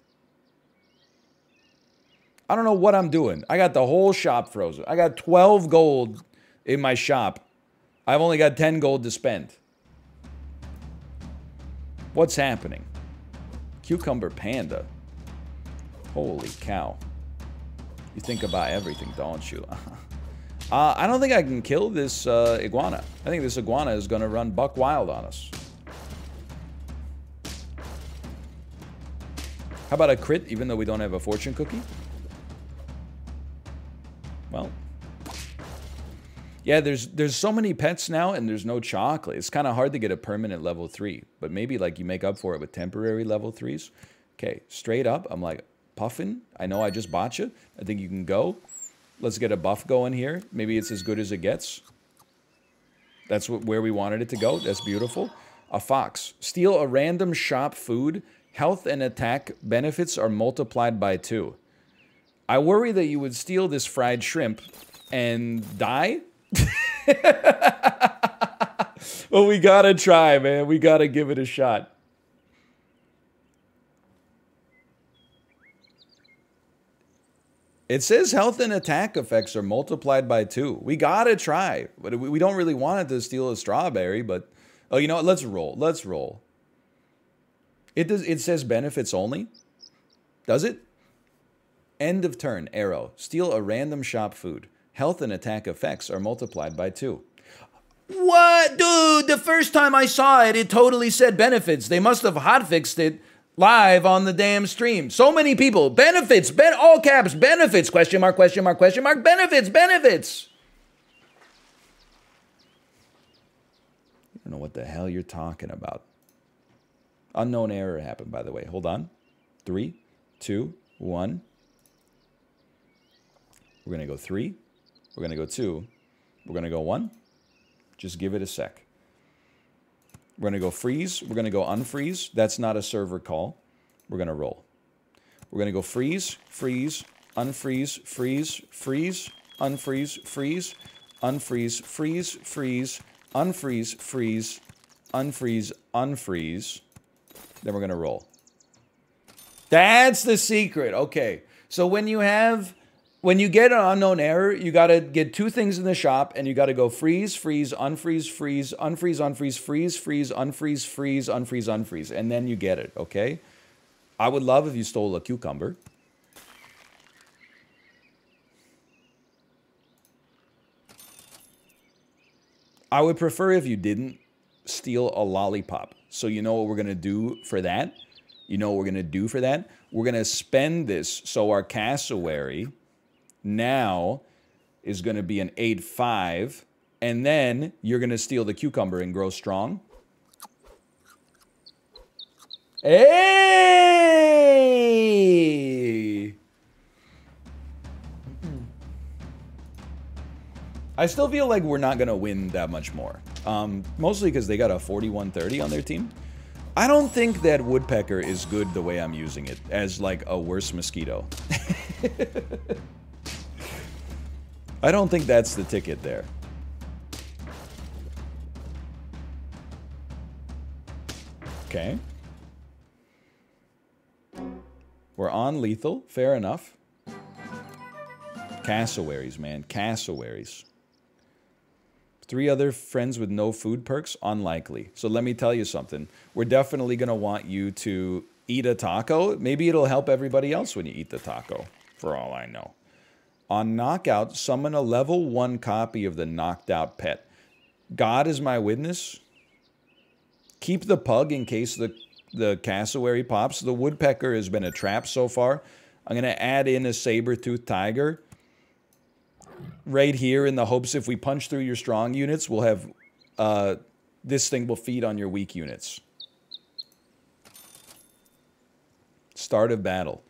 I don't know what I'm doing. I got the whole shop frozen. I got 12 gold in my shop. I've only got 10 gold to spend. What's happening? Cucumber panda. Holy cow. You think about everything, don't you? I don't think I can kill this iguana. I think this iguana is going to run buck wild on us. How about a crit, even though we don't have a fortune cookie? Well, yeah, there's so many pets now, and there's no chocolate. It's kind of hard to get a permanent level 3, but maybe like you make up for it with temporary level 3s. Okay, straight up, I'm like, Puffin, I know I just bought you. I think you can go. Let's get a buff going here. Maybe it's as good as it gets. That's where we wanted it to go. That's beautiful. A fox. Steal a random shop food. Health and attack benefits are multiplied by 2. I worry that you would steal this fried shrimp and die. Well, we gotta try, man. We gotta give it a shot. It says health and attack effects are multiplied by 2. We gotta try. But we don't really want it to steal a strawberry, but... Oh, you know what? Let's roll. Let's roll. It says benefits only. Does it? End of turn, arrow. Steal a random shop food. Health and attack effects are multiplied by 2. What? Dude, the first time I saw it, it totally said benefits. They must have hotfixed it live on the damn stream. So many people. Benefits, all caps, benefits, question mark, question mark, question mark, benefits, benefits. I don't know what the hell you're talking about. Unknown error happened, by the way. Hold on. 3, 2, 1. We're going to go 3. We're going to go 2. We're going to go 1. Just give it a sec. We're going to go freeze. We're going to go unfreeze. That's not a server call. We're going to roll. We're going to go freeze, freeze, unfreeze, freeze, freeze, unfreeze, freeze, unfreeze, freeze, freeze, unfreeze, freeze, unfreeze, unfreeze. Then we're going to roll. That's the secret. Okay. So when you get an unknown error, you got to get 2 things in the shop, and you got to go freeze, freeze, unfreeze, freeze, unfreeze, unfreeze, freeze, freeze, unfreeze, freeze, unfreeze, unfreeze, and then you get it, okay? I would love if you stole a cucumber. I would prefer if you didn't steal a lollipop. So you know what we're going to do for that? You know what we're going to do for that? We're going to spend this so our cassowary now is going to be an 8-5, and then you're going to steal the cucumber and grow strong. Hey! I still feel like we're not going to win that much more. Mostly because they got a 41-30 on their team. I don't think that Woodpecker is good the way I'm using it, as like a worse mosquito. I don't think that's the ticket there. Okay. We're on lethal. Fair enough. Cassowaries, man. Cassowaries. 3 other friends with no food perks? Unlikely. So let me tell you something. We're definitely going to want you to eat a taco. Maybe it'll help everybody else when you eat the taco, for all I know. On knockout, summon a level 1 copy of the knocked out pet. God is my witness. Keep the pug in case the cassowary pops. The woodpecker has been a trap so far. I'm going to add in a saber-toothed tiger right here in the hopes if we punch through your strong units, we'll have this thing will feed on your weak units. Start of battle.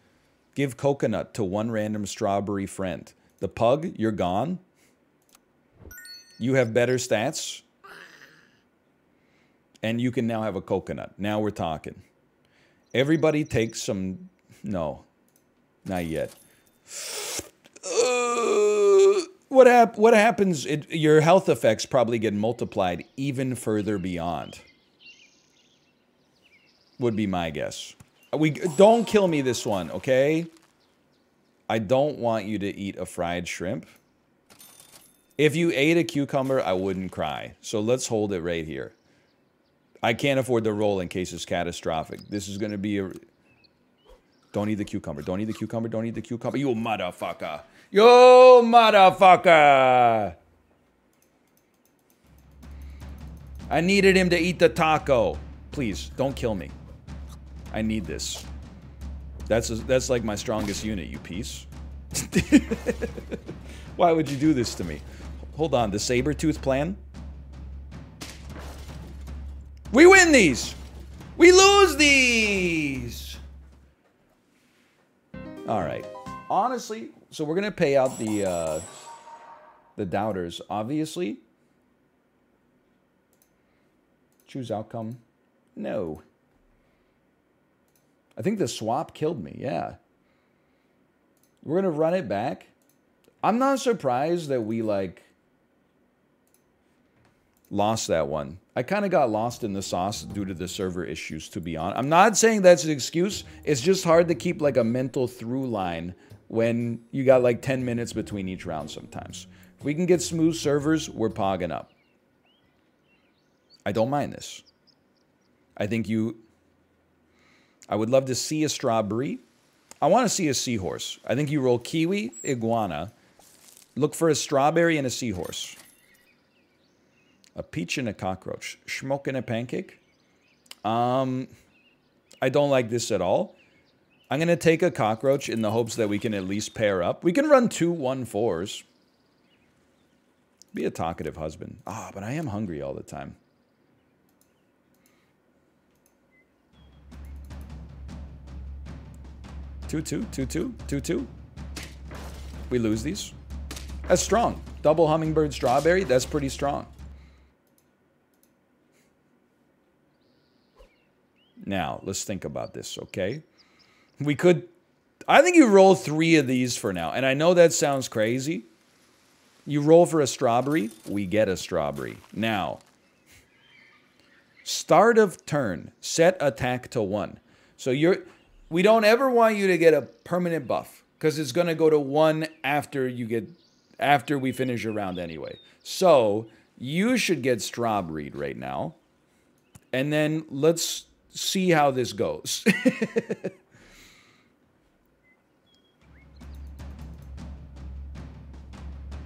Give coconut to 1 random strawberry friend. The pug, you're gone. You have better stats. And you can now have a coconut. Now we're talking. Everybody takes some... No. Not yet. What happens... your health effects probably get multiplied even further beyond. Would be my guess. Don't kill me this one, okay? I don't want you to eat a fried shrimp. If you ate a cucumber, I wouldn't cry. So let's hold it right here. I can't afford to roll in case it's catastrophic. This is going to be a... Don't eat the cucumber. Don't eat the cucumber. Don't eat the cucumber. You motherfucker. You motherfucker. I needed him to eat the taco. Please, don't kill me. I need this. That's like my strongest unit, you piece. Why would you do this to me? Hold on, the saber-tooth plan? We win these! We lose these! Alright. Honestly, so we're gonna pay out the doubters, obviously. Choose outcome. No. I think the swap killed me, yeah. We're gonna run it back. I'm not surprised that we, like, lost that one. I kind of got lost in the sauce due to the server issues, to be honest. I'm not saying that's an excuse. It's just hard to keep, like, a mental through line when you got, like, 10 minutes between each round sometimes. If we can get smooth servers, we're pogging up. I don't mind this. I think you... I would love to see a strawberry. I want to see a seahorse. I think you roll kiwi, iguana. Look for a strawberry and a seahorse. A peach and a cockroach. Schmoke and a pancake. I don't like this at all. I'm going to take a cockroach in the hopes that we can at least pair up. We can run 2 1-4s. Be a talkative husband. Ah, but I am hungry all the time. Two. We lose these. That's strong. Double hummingbird strawberry. That's pretty strong. Now, let's think about this, okay? We could... I think you roll 3 of these for now. And I know that sounds crazy. You roll for a strawberry. We get a strawberry. Now, start of turn. Set attack to 1. So you're... We don't ever want you to get a permanent buff, because it's going to go to 1 after we finish your round anyway. So you should get strawberried right now. And then let's see how this goes.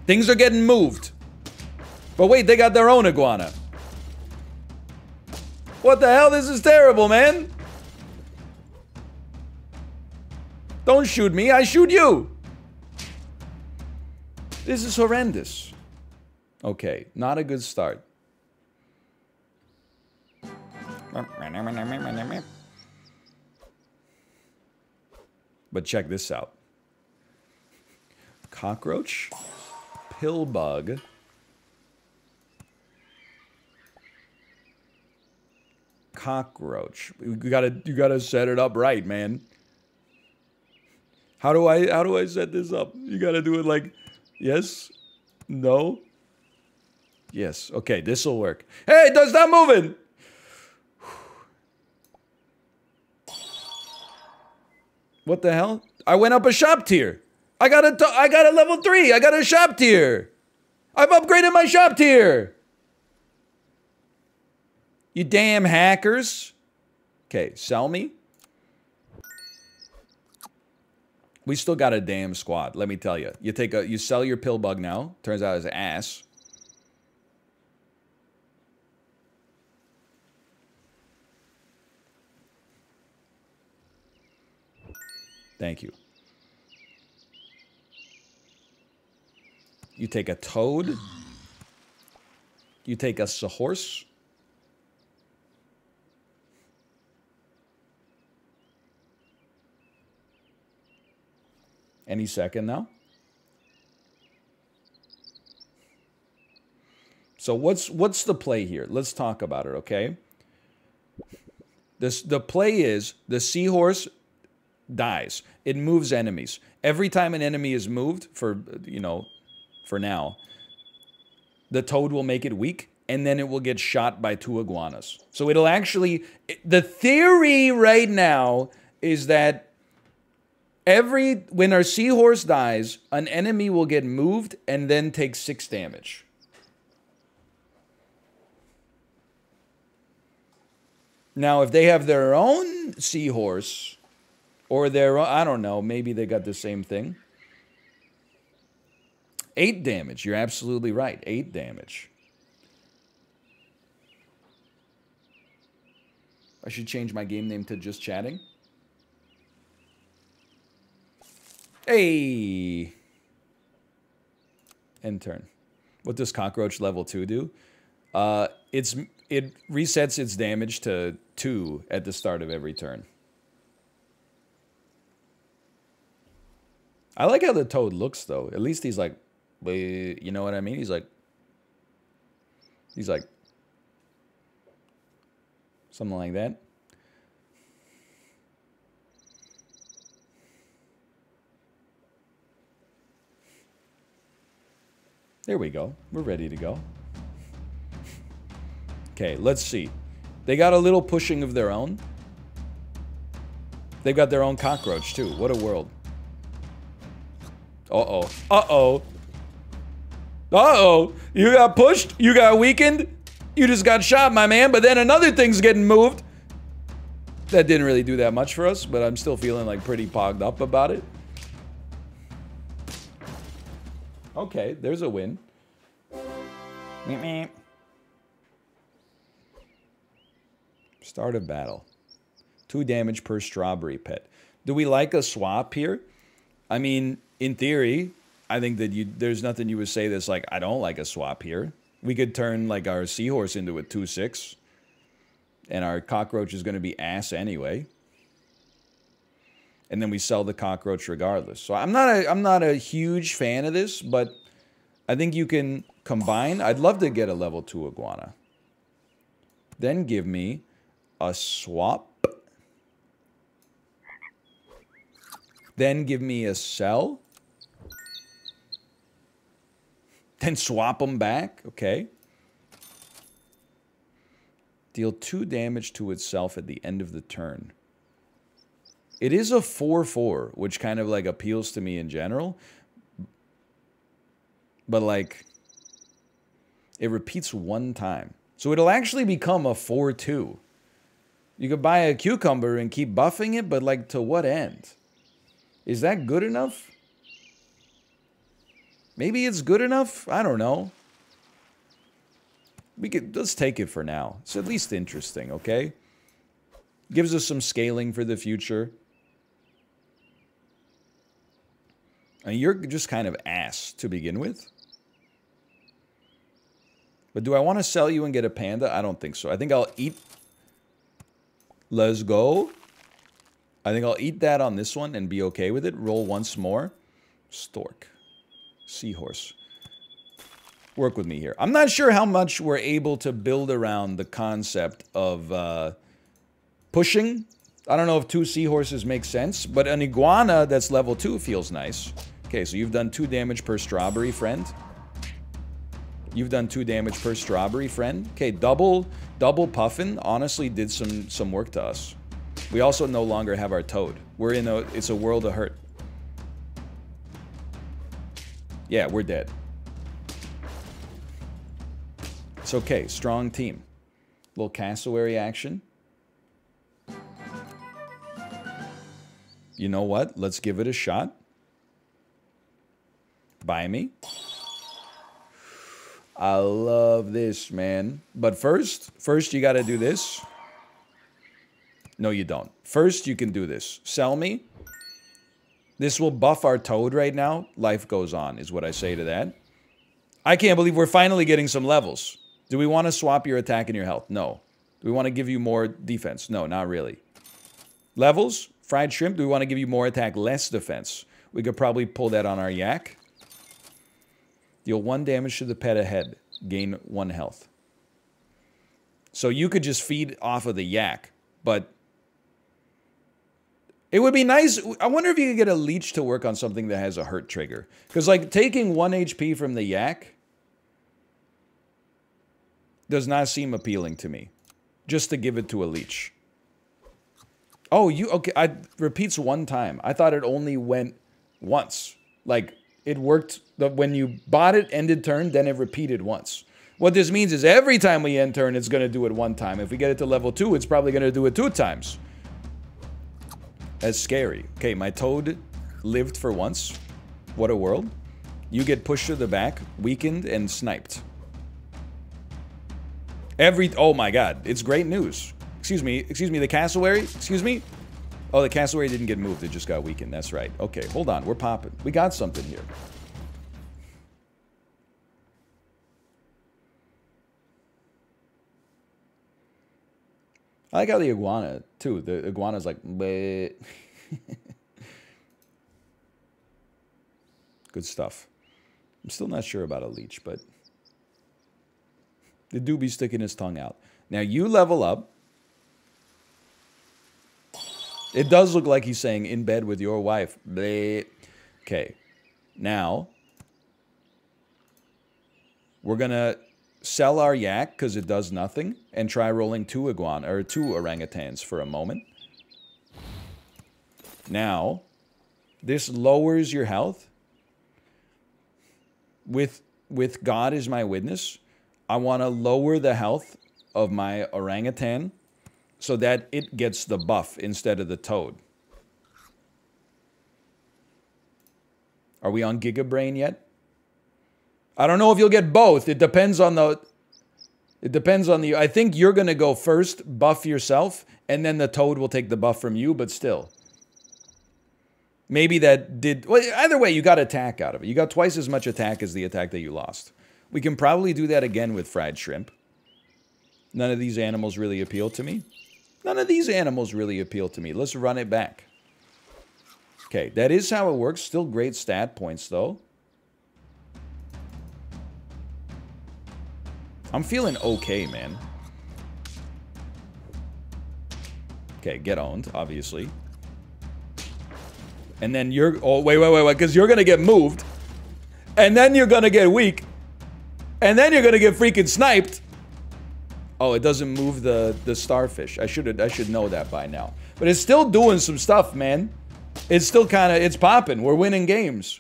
Things are getting moved. But wait, they got their own iguana. What the hell? This is terrible, man. Don't shoot me, I shoot you! This is horrendous. Okay, not a good start. But check this out. Cockroach, pillbug, cockroach. You gotta set it up right, man. How do I set this up? You gotta do it like, yes, no, yes. Okay, this will work. Hey, don't stop moving. What the hell? I went up a shop tier. I got a level 3. I got a shop tier. I've upgraded my shop tier. You damn hackers. Okay, sell me. We still got a damn squad, let me tell you. You sell your pillbug now. Turns out it's ass. Thank you. You take a toad. You take a sahorse. Any second now. So what's the play here? Let's talk about it, okay? The play is the seahorse dies. It moves enemies. Every time an enemy is moved, for now, the toad will make it weak, and then it will get shot by 2 iguanas. So it'll actually... The theory right now is that when our seahorse dies, an enemy will get moved and then take 6 damage. Now, if they have their own seahorse, or their own, I don't know, maybe they got the same thing. 8 damage, you're absolutely right, 8 damage. I should change my game name to just chatting. Hey! End turn. What does cockroach level 2 do? It resets its damage to 2 at the start of every turn. I like how the toad looks, though. At least he's like, you know what I mean? He's like something like that. There we go. We're ready to go. Okay, let's see. They got a little pushing of their own. They've got their own cockroach, too. What a world. Uh-oh. Uh-oh. Uh-oh. You got pushed. You got weakened. You just got shot, my man. But then another thing's getting moved. That didn't really do that much for us, but I'm still feeling like pretty pogged up about it. Okay, there's a win. Start a battle. 2 damage per strawberry pet. Do we like a swap here? I mean, in theory, I think that there's nothing you would say that's like, I don't like a swap here. We could turn like our seahorse into a 2/6. And our cockroach is going to be ass anyway. And then we sell the cockroach regardless. So I'm not a huge fan of this, but I think you can combine. I'd love to get a level 2 iguana. Then give me a swap. Then give me a sell. Then swap them back. Okay. Deal 2 damage to itself at the end of the turn. It is a 4/4, which kind of like appeals to me in general. But like, it repeats 1 time. So it'll actually become a 4/2. You could buy a cucumber and keep buffing it, but like to what end? Is that good enough? Maybe it's good enough? I don't know. Let's take it for now. It's at least interesting, okay? Gives us some scaling for the future. And you're just kind of ass to begin with. But do I want to sell you and get a panda? I don't think so. I think I'll eat. Let's go. I think I'll eat that on this one and be okay with it. Roll once more. Stork. Seahorse. Work with me here. I'm not sure how much we're able to build around the concept of pushing. I don't know if 2 seahorses make sense, but an iguana that's level 2 feels nice. Okay, so you've done 2 damage per strawberry, friend. You've done 2 damage per strawberry, friend. Okay, double puffin honestly did some work to us. We also no longer have our toad. We're in it's a world of hurt. Yeah, we're dead. It's okay, strong team. Little cassowary action. You know what? Let's give it a shot. Buy me. I love this, man. But first you gotta do this. No, you don't. First, you can do this. Sell me. This will buff our toad right now. Life goes on, is what I say to that. I can't believe we're finally getting some levels. Do we want to swap your attack and your health? No. Do we want to give you more defense? No, not really. Levels? Fried shrimp, do we want to give you more attack, less defense? We could probably pull that on our yak. Deal 1 damage to the pet ahead. Gain 1 health. So you could just feed off of the yak, but it would be nice. I wonder if you could get a leech to work on something that has a hurt trigger. Because, like, taking 1 HP from the yak does not seem appealing to me. Just to give it to a leech. Oh, okay, repeats 1 time. I thought it only went once. Like, it worked, when you bought it, ended turn, then it repeated once. What this means is every time we end turn, it's going to do it 1 time. If we get it to level 2, it's probably going to do it 2 times. That's scary. Okay, my toad lived for once. What a world. You get pushed to the back, weakened, and sniped. Oh my god, it's great news. Excuse me, the cassowary? Excuse me? Oh, the cassowary didn't get moved, it just got weakened, that's right. Okay, hold on, we're popping. We got something here. I like how the iguana, too. The iguana's like, bleh. Good stuff. I'm still not sure about a leech, but the dude be sticking his tongue out. Now, you level up. It does look like he's saying, in bed with your wife. Bleh. Okay. Now, we're going to sell our yak because it does nothing and try rolling 2 orangutans for a moment. Now, this lowers your health. With God as my witness, I want to lower the health of my orangutan so that it gets the buff instead of the toad. Are we on Gigabrain yet? I don't know if you'll get both. It depends on the... I think you're going to go first, buff yourself, and then the toad will take the buff from you, but still. Maybe that did... Well, either way, you got attack out of it. You got twice as much attack as the attack that you lost. We can probably do that again with fried shrimp. None of these animals really appeal to me. None of these animals really appeal to me. Let's run it back. Okay, that is how it works. Still great stat points, though. I'm feeling okay, man. Okay, get owned, obviously. And then you're... Oh, wait, because you're going to get moved. And then you're going to get weak. And then you're going to get freaking sniped. Oh, it doesn't move the starfish. I should know that by now. But it's still doing some stuff, man. It's still kind of... It's popping. We're winning games.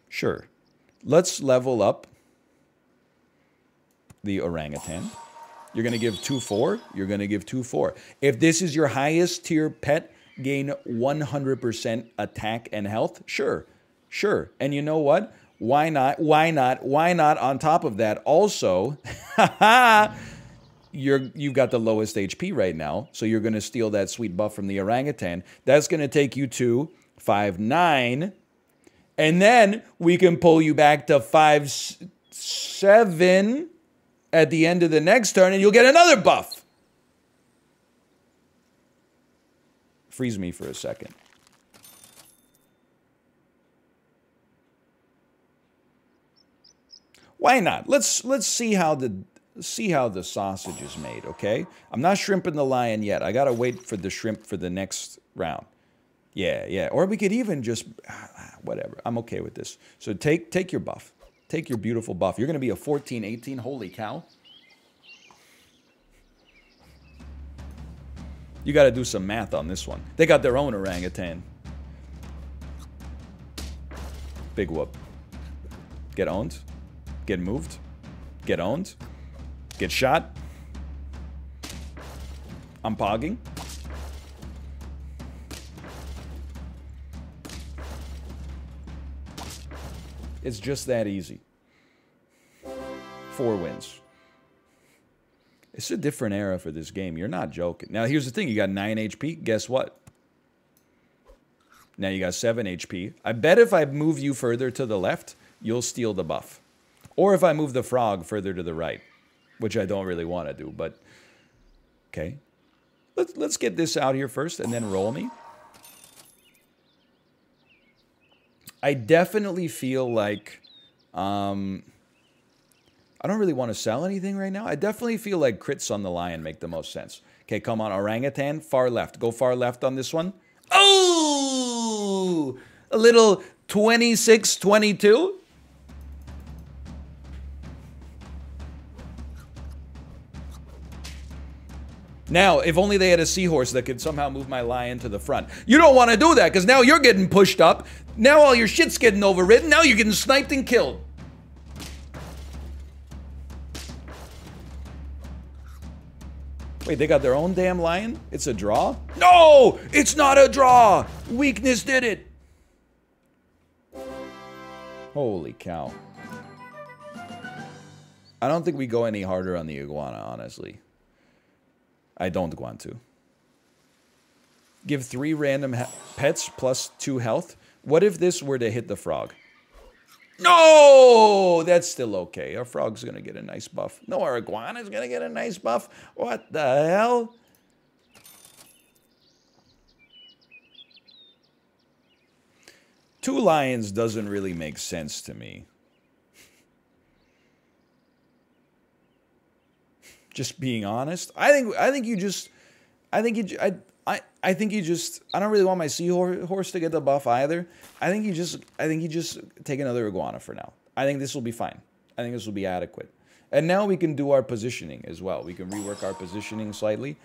Sure. Let's level up the orangutan. You're going to give 2-4. You're going to give 2-4. If this is your highest tier pet, gain 100% attack and health. Sure. Sure. And you know what? Why not? Why not? Why not? On top of that, also, you've got the lowest HP right now, so you're going to steal that sweet buff from the orangutan. That's going to take you to 5-9, and then we can pull you back to 5-7. at the end of the next turn and you'll get another buff. Freeze me for a second. Why not? Let's see how the sausage is made, okay? I'm not shrimping the lion yet. I gotta wait for the shrimp for the next round. Yeah. Or we could even just whatever. I'm okay with this. So take your buff. Take your beautiful buff. You're gonna be a 14, 18. Holy cow. You gotta do some math on this one. They got their own orangutan. Big whoop. Get owned. Get moved. Get owned. Get shot. I'm pogging. It's just that easy. 4 wins. It's a different era for this game. You're not joking. Now, here's the thing. You got 9 HP. Guess what? Now you got 7 HP. I bet if I move you further to the left, you'll steal the buff. Or if I move the frog further to the right, which I don't really want to do, but okay. Let's get this out here first and then roll me. I definitely feel like I don't really want to sell anything right now. I definitely feel like crits on the lion make the most sense. Okay, come on, orangutan, far left. Go far left on this one. Oh! A little 26-22. Now, if only they had a seahorse that could somehow move my lion to the front. You don't want to do that, because now you're getting pushed up. Now all your shit's getting overridden. Now you're getting sniped and killed. Wait, they got their own damn lion? It's a draw? No! It's not a draw! Weakness did it! Holy cow. I don't think we go any harder on the iguana, honestly. I don't want to. Give 3 random pets plus 2 health. What if this were to hit the frog? No! That's still okay. Our frog's gonna get a nice buff. No, our iguana's gonna get a nice buff. What the hell? Two lions doesn't really make sense to me. Just being honest, I think you just I don't really want my seahorse to get the buff either. I think you just take another iguana for now. I think this will be fine. I think this will be adequate. And now we can do our positioning as well. We can rework our positioning slightly.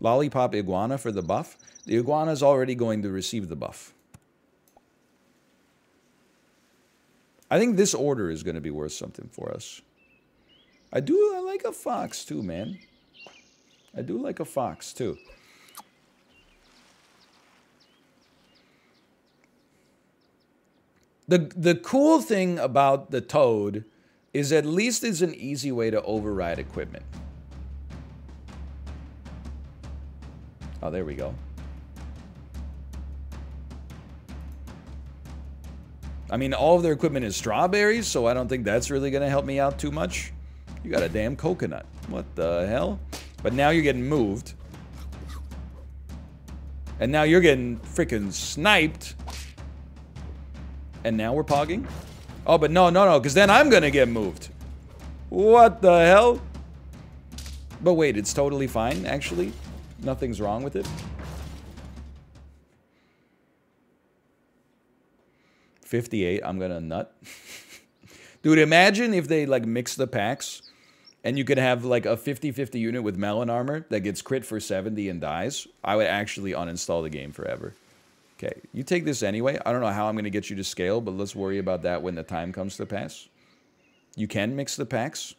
Lollipop iguana for the buff. The iguana is already going to receive the buff. I think this order is going to be worth something for us. I like a fox too, man. I do like a fox too. The cool thing about the toad is at least it's an easy way to override equipment. Oh, there we go. I mean, all of their equipment is strawberries, so I don't think that's really going to help me out too much. You got a damn coconut. What the hell? But now you're getting moved. And now you're getting freaking sniped. And now we're pogging? Oh, but no, because then I'm going to get moved. What the hell? But wait, it's totally fine, actually. Nothing's wrong with it. 58, I'm gonna nut. Dude, imagine if they like mix the packs and you could have like a 50-50 unit with melon armor that gets crit for 70 and dies. I would actually uninstall the game forever. Okay, you take this anyway. I don't know how I'm gonna get you to scale, but let's worry about that when the time comes to pass. You can mix the packs.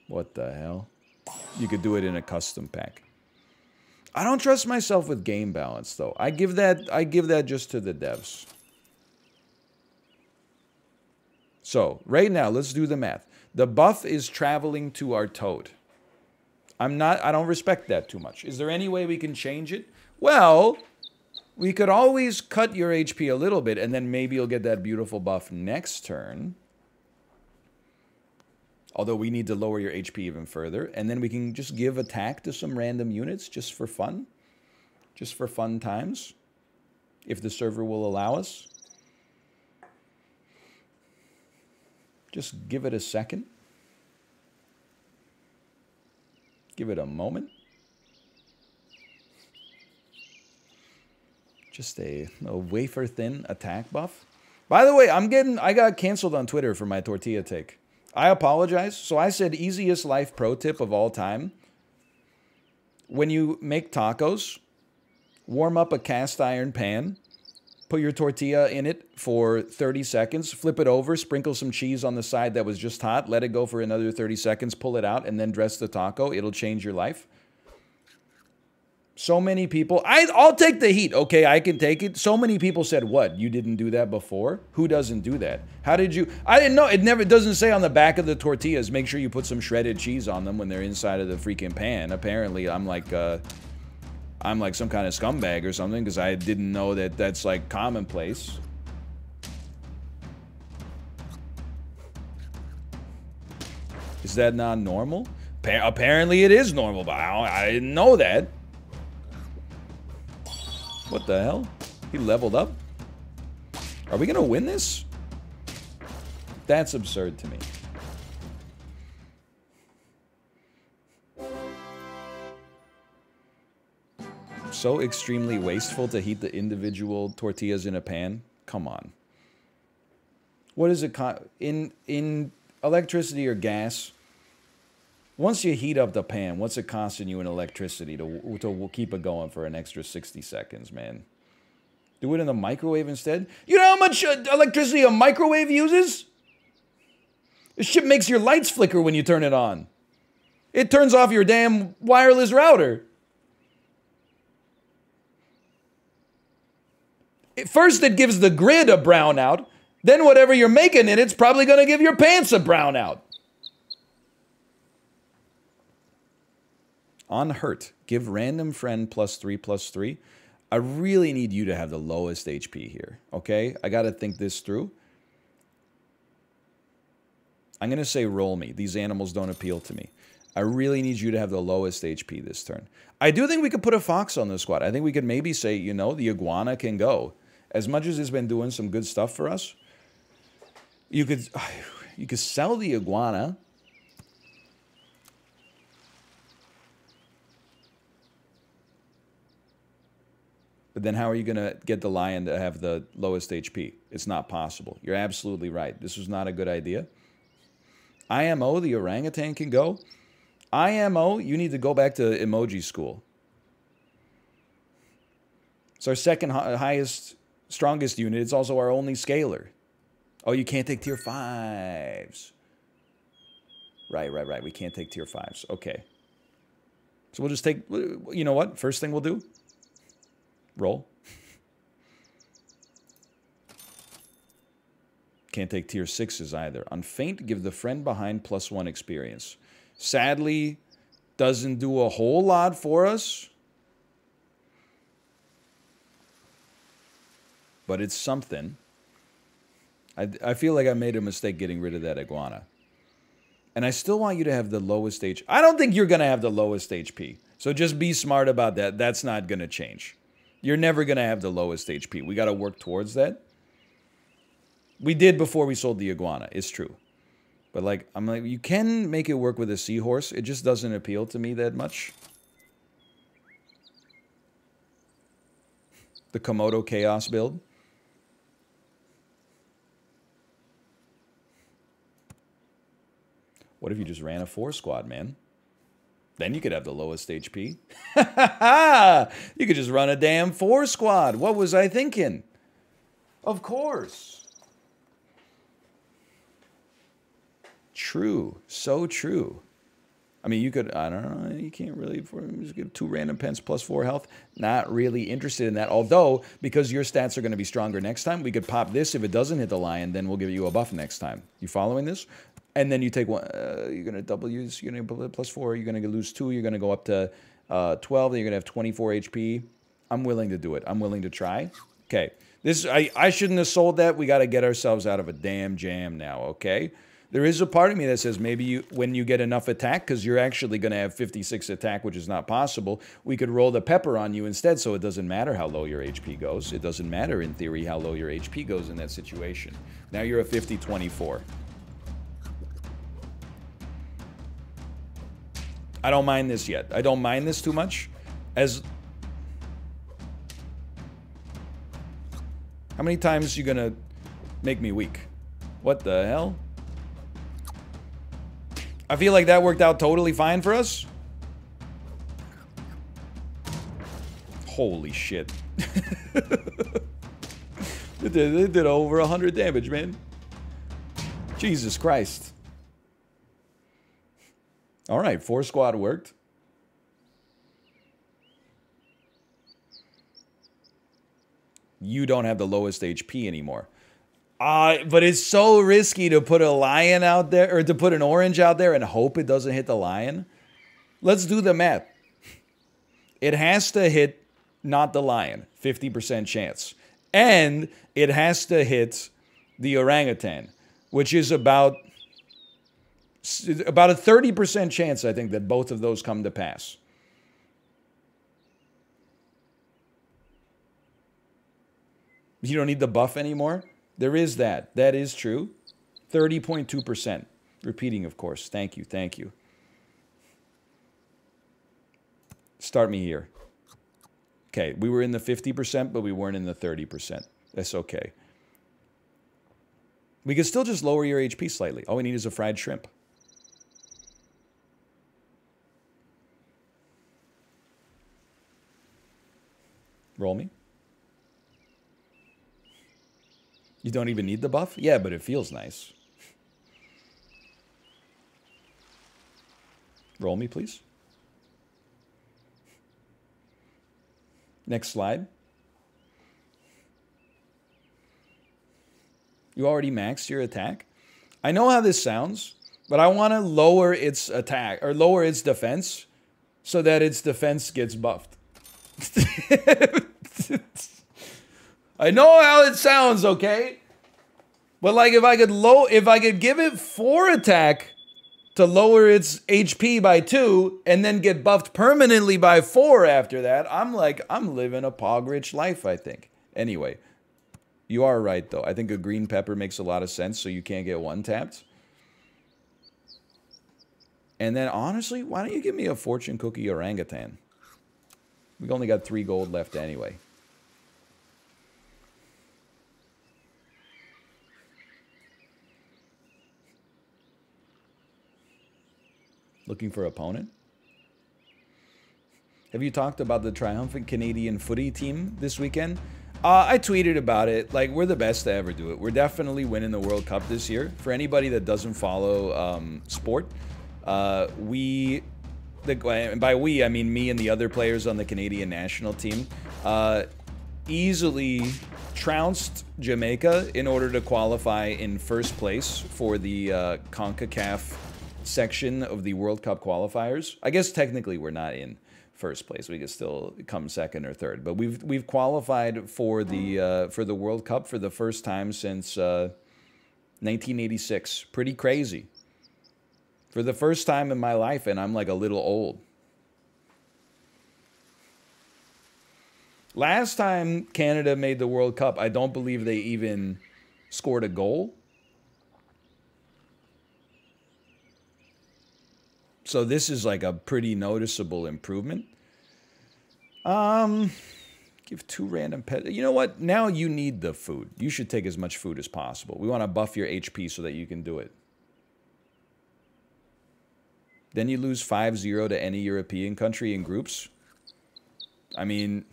What the hell? You could do it in a custom pack. I don't trust myself with game balance though. I give that just to the devs. So, right now, let's do the math. The buff is traveling to our toad. I don't respect that too much. Is there any way we can change it? Well, we could always cut your HP a little bit, and then maybe you'll get that beautiful buff next turn. Although we need to lower your HP even further. And then we can just give attack to some random units just for fun. Just for fun times. If the server will allow us. Just give it a second. Give it a moment. Just a wafer thin attack buff. By the way, I got canceled on Twitter for my tortilla take. I apologize. So I said easiest life pro tip of all time. When you make tacos, warm up a cast iron pan, put your tortilla in it for 30 seconds, flip it over, sprinkle some cheese on the side that was just hot, let it go for another 30 seconds, pull it out, and then dress the taco. It'll change your life. So many people, I'll take the heat. Okay, I can take it. So many people said, what, you didn't do that before? Who doesn't do that? How did you? I didn't know. It doesn't say on the back of the tortillas, make sure you put some shredded cheese on them when they're inside of the freaking pan. Apparently, I'm like some kind of scumbag or something because I didn't know that that's like commonplace. Is that not normal? Apparently it is normal, but I didn't know that. What the hell? He leveled up? Are we gonna win this? That's absurd to me. So extremely wasteful to heat the individual tortillas in a pan. Come on. What is it in electricity or gas? Once you heat up the pan, what's it costing you in electricity to keep it going for an extra 60 seconds, man? Do it in the microwave instead. You know how much electricity a microwave uses? This shit makes your lights flicker when you turn it on. It turns off your damn wireless router. First, it gives the grid a brownout. Then whatever you're making in it's probably going to give your pants a brownout. On hurt, give random friend +3/+3. I really need you to have the lowest HP here, okay? I got to think this through. I'm going to say roll me. These animals don't appeal to me. I really need you to have the lowest HP this turn. I do think we could put a fox on the squad. I think we could maybe say, you know, the iguana can go. As much as it's been doing some good stuff for us, you could sell the iguana. But then how are you going to get the lion to have the lowest HP? It's not possible. You're absolutely right. This was not a good idea. IMO, the orangutan can go. IMO, you need to go back to emoji school. It's our second highest, strongest unit. It's also our only scaler. Oh, you can't take tier 5s. Right. We can't take tier 5s. Okay. So we'll just take, you know what? First thing we'll do. Roll. Can't take tier 6s either. On feint, give the friend behind +1 experience. Sadly, doesn't do a whole lot for us. But it's something. I feel like I made a mistake getting rid of that iguana. And I still want you to have the lowest HP. I don't think you're going to have the lowest HP. So just be smart about that. That's not going to change. You're never going to have the lowest HP. We got to work towards that. We did before we sold the iguana. It's true. But like, I'm like, you can make it work with a seahorse. It just doesn't appeal to me that much. The Komodo Chaos build. What if you just ran a 4 squad, man? Then you could have the lowest HP. You could just run a damn 4 squad. What was I thinking? Of course. True. So true. I mean, you could, I don't know, you can't really, just give 2 random pens +4 health. Not really interested in that. Although, because your stats are going to be stronger next time, we could pop this. If it doesn't hit the lion, then we'll give you a buff next time. You following this? And then you take one, you're going to double use, you're going to +4, you're going to lose 2, you're going to go up to 12, then you're going to have 24 HP. I'm willing to do it. I'm willing to try. Okay. This, I shouldn't have sold that. We got to get ourselves out of a damn jam now, okay? There is a part of me that says maybe when you get enough attack, because you're actually going to have 56 attack, which is not possible, we could roll the pepper on you instead, so it doesn't matter how low your HP goes. It doesn't matter, in theory, how low your HP goes in that situation. Now you're a 50-24. I don't mind this yet. I don't mind this too much. How many times are you going to make me weak? What the hell? I feel like that worked out totally fine for us. Holy shit. It did over 100 damage, man. Jesus Christ. Alright, 4 squad worked. You don't have the lowest HP anymore. But it's so risky to put a lion out there, or to put an orange out there and hope it doesn't hit the lion. Let's do the math. It has to hit not the lion, 50% chance. And it has to hit the orangutan, which is about a 30% chance, I think, that both of those come to pass. You don't need the buff anymore? There is that. That is true. 30.2%. Repeating, of course. Thank you. Thank you. Start me here. Okay, we were in the 50%, but we weren't in the 30%. That's okay. We could still just lower your HP slightly. All we need is a fried shrimp. Roll me. You don't even need the buff? Yeah, but it feels nice. Roll me, please. Next slide. You already maxed your attack? I know how this sounds, but I want to lower its attack, or lower its defense, so that its defense gets buffed. I know how it sounds, okay? But like if I could give it 4 attack to lower its HP by 2 and then get buffed permanently by 4 after that, I'm living a pog-rich life, I think. Anyway, you are right though. I think a green pepper makes a lot of sense, so you can't get one-tapped. And then honestly, why don't you give me a fortune cookie orangutan? We've only got 3 gold left anyway. Looking for opponent? Have you talked about the triumphant Canadian footy team this weekend? I tweeted about it. Like, we're the best to ever do it. We're definitely winning the World Cup this year. For anybody that doesn't follow sport, and by we, I mean me and the other players on the Canadian national team, easily trounced Jamaica in order to qualify in first place for the CONCACAF section of the World Cup qualifiers. I guess technically we're not in first place. We could still come second or third, but we've qualified for the World Cup for the first time since 1986. Pretty crazy. For the first time in my life, and I'm like a little old. Last time Canada made the World Cup, I don't believe they even scored a goal. So this is like a pretty noticeable improvement. Give 2 random pets. You know what? Now you need the food. You should take as much food as possible. We want to buff your HP so that you can do it. Then you lose 5-0 to any European country in groups. I mean,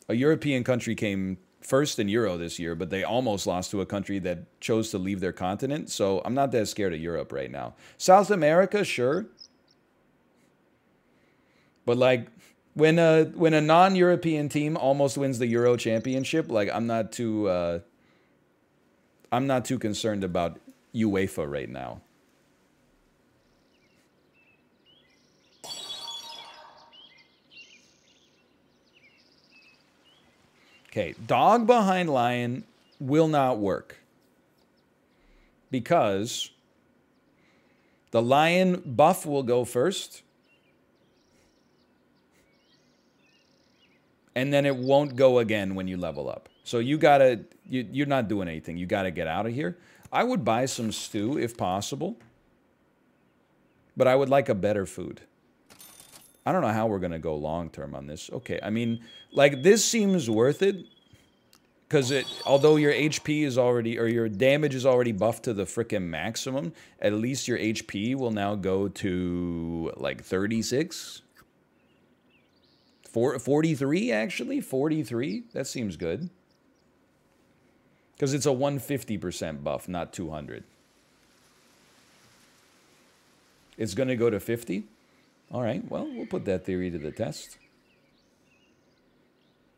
a European country came first in Euro this year, but they almost lost to a country that chose to leave their continent. So I'm not that scared of Europe right now. South America, sure. But like when a non-European team almost wins the Euro Championship, like I'm not too concerned about UEFA right now. Okay, dog behind lion will not work because The lion buff will go first. And then it won't go again when you level up. So you gotta, you're not doing anything. You gotta get out of here. I would buy some stew if possible. But I would like a better food. I don't know how we're gonna go long term on this. Okay, I mean, like this seems worth it. Because although your HP is already, or your damage is already buffed to the frickin' maximum, at least your HP will now go to like 36. 43, actually? 43? That seems good. Because it's a 150% buff, not 200. It's going to go to 50? All right, well, we'll put that theory to the test.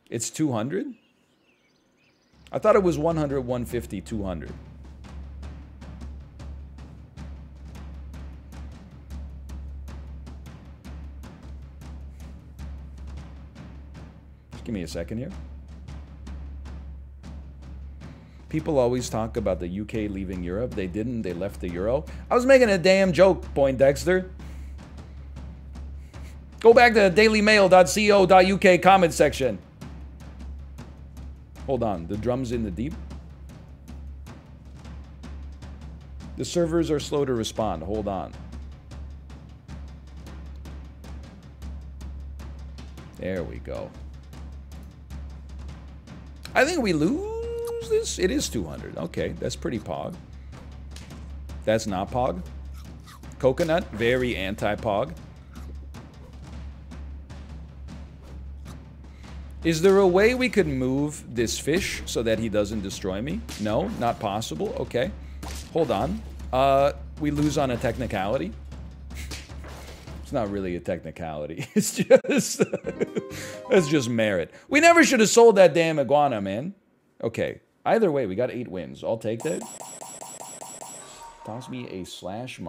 It's 200? I thought it was 100, 150, 200. Give me a second here. People always talk about the UK leaving Europe. They didn't. They left the euro. I was making a damn joke, Poindexter. Go back to dailymail.co.uk comment section. Hold on. The drum's in the deep. The servers are slow to respond. Hold on. There we go. I think we lose this. It is 200. Okay, that's pretty pog. That's not pog. Coconut, very anti-pog. Is there a way we could move this fish so that he doesn't destroy me? No, not possible. Okay, hold on. We lose on a technicality. It's not really a technicality. It's just... That's just merit. We never should have sold that damn iguana, man. Okay. Either way, we got 8 wins. I'll take that. Toss me a slash...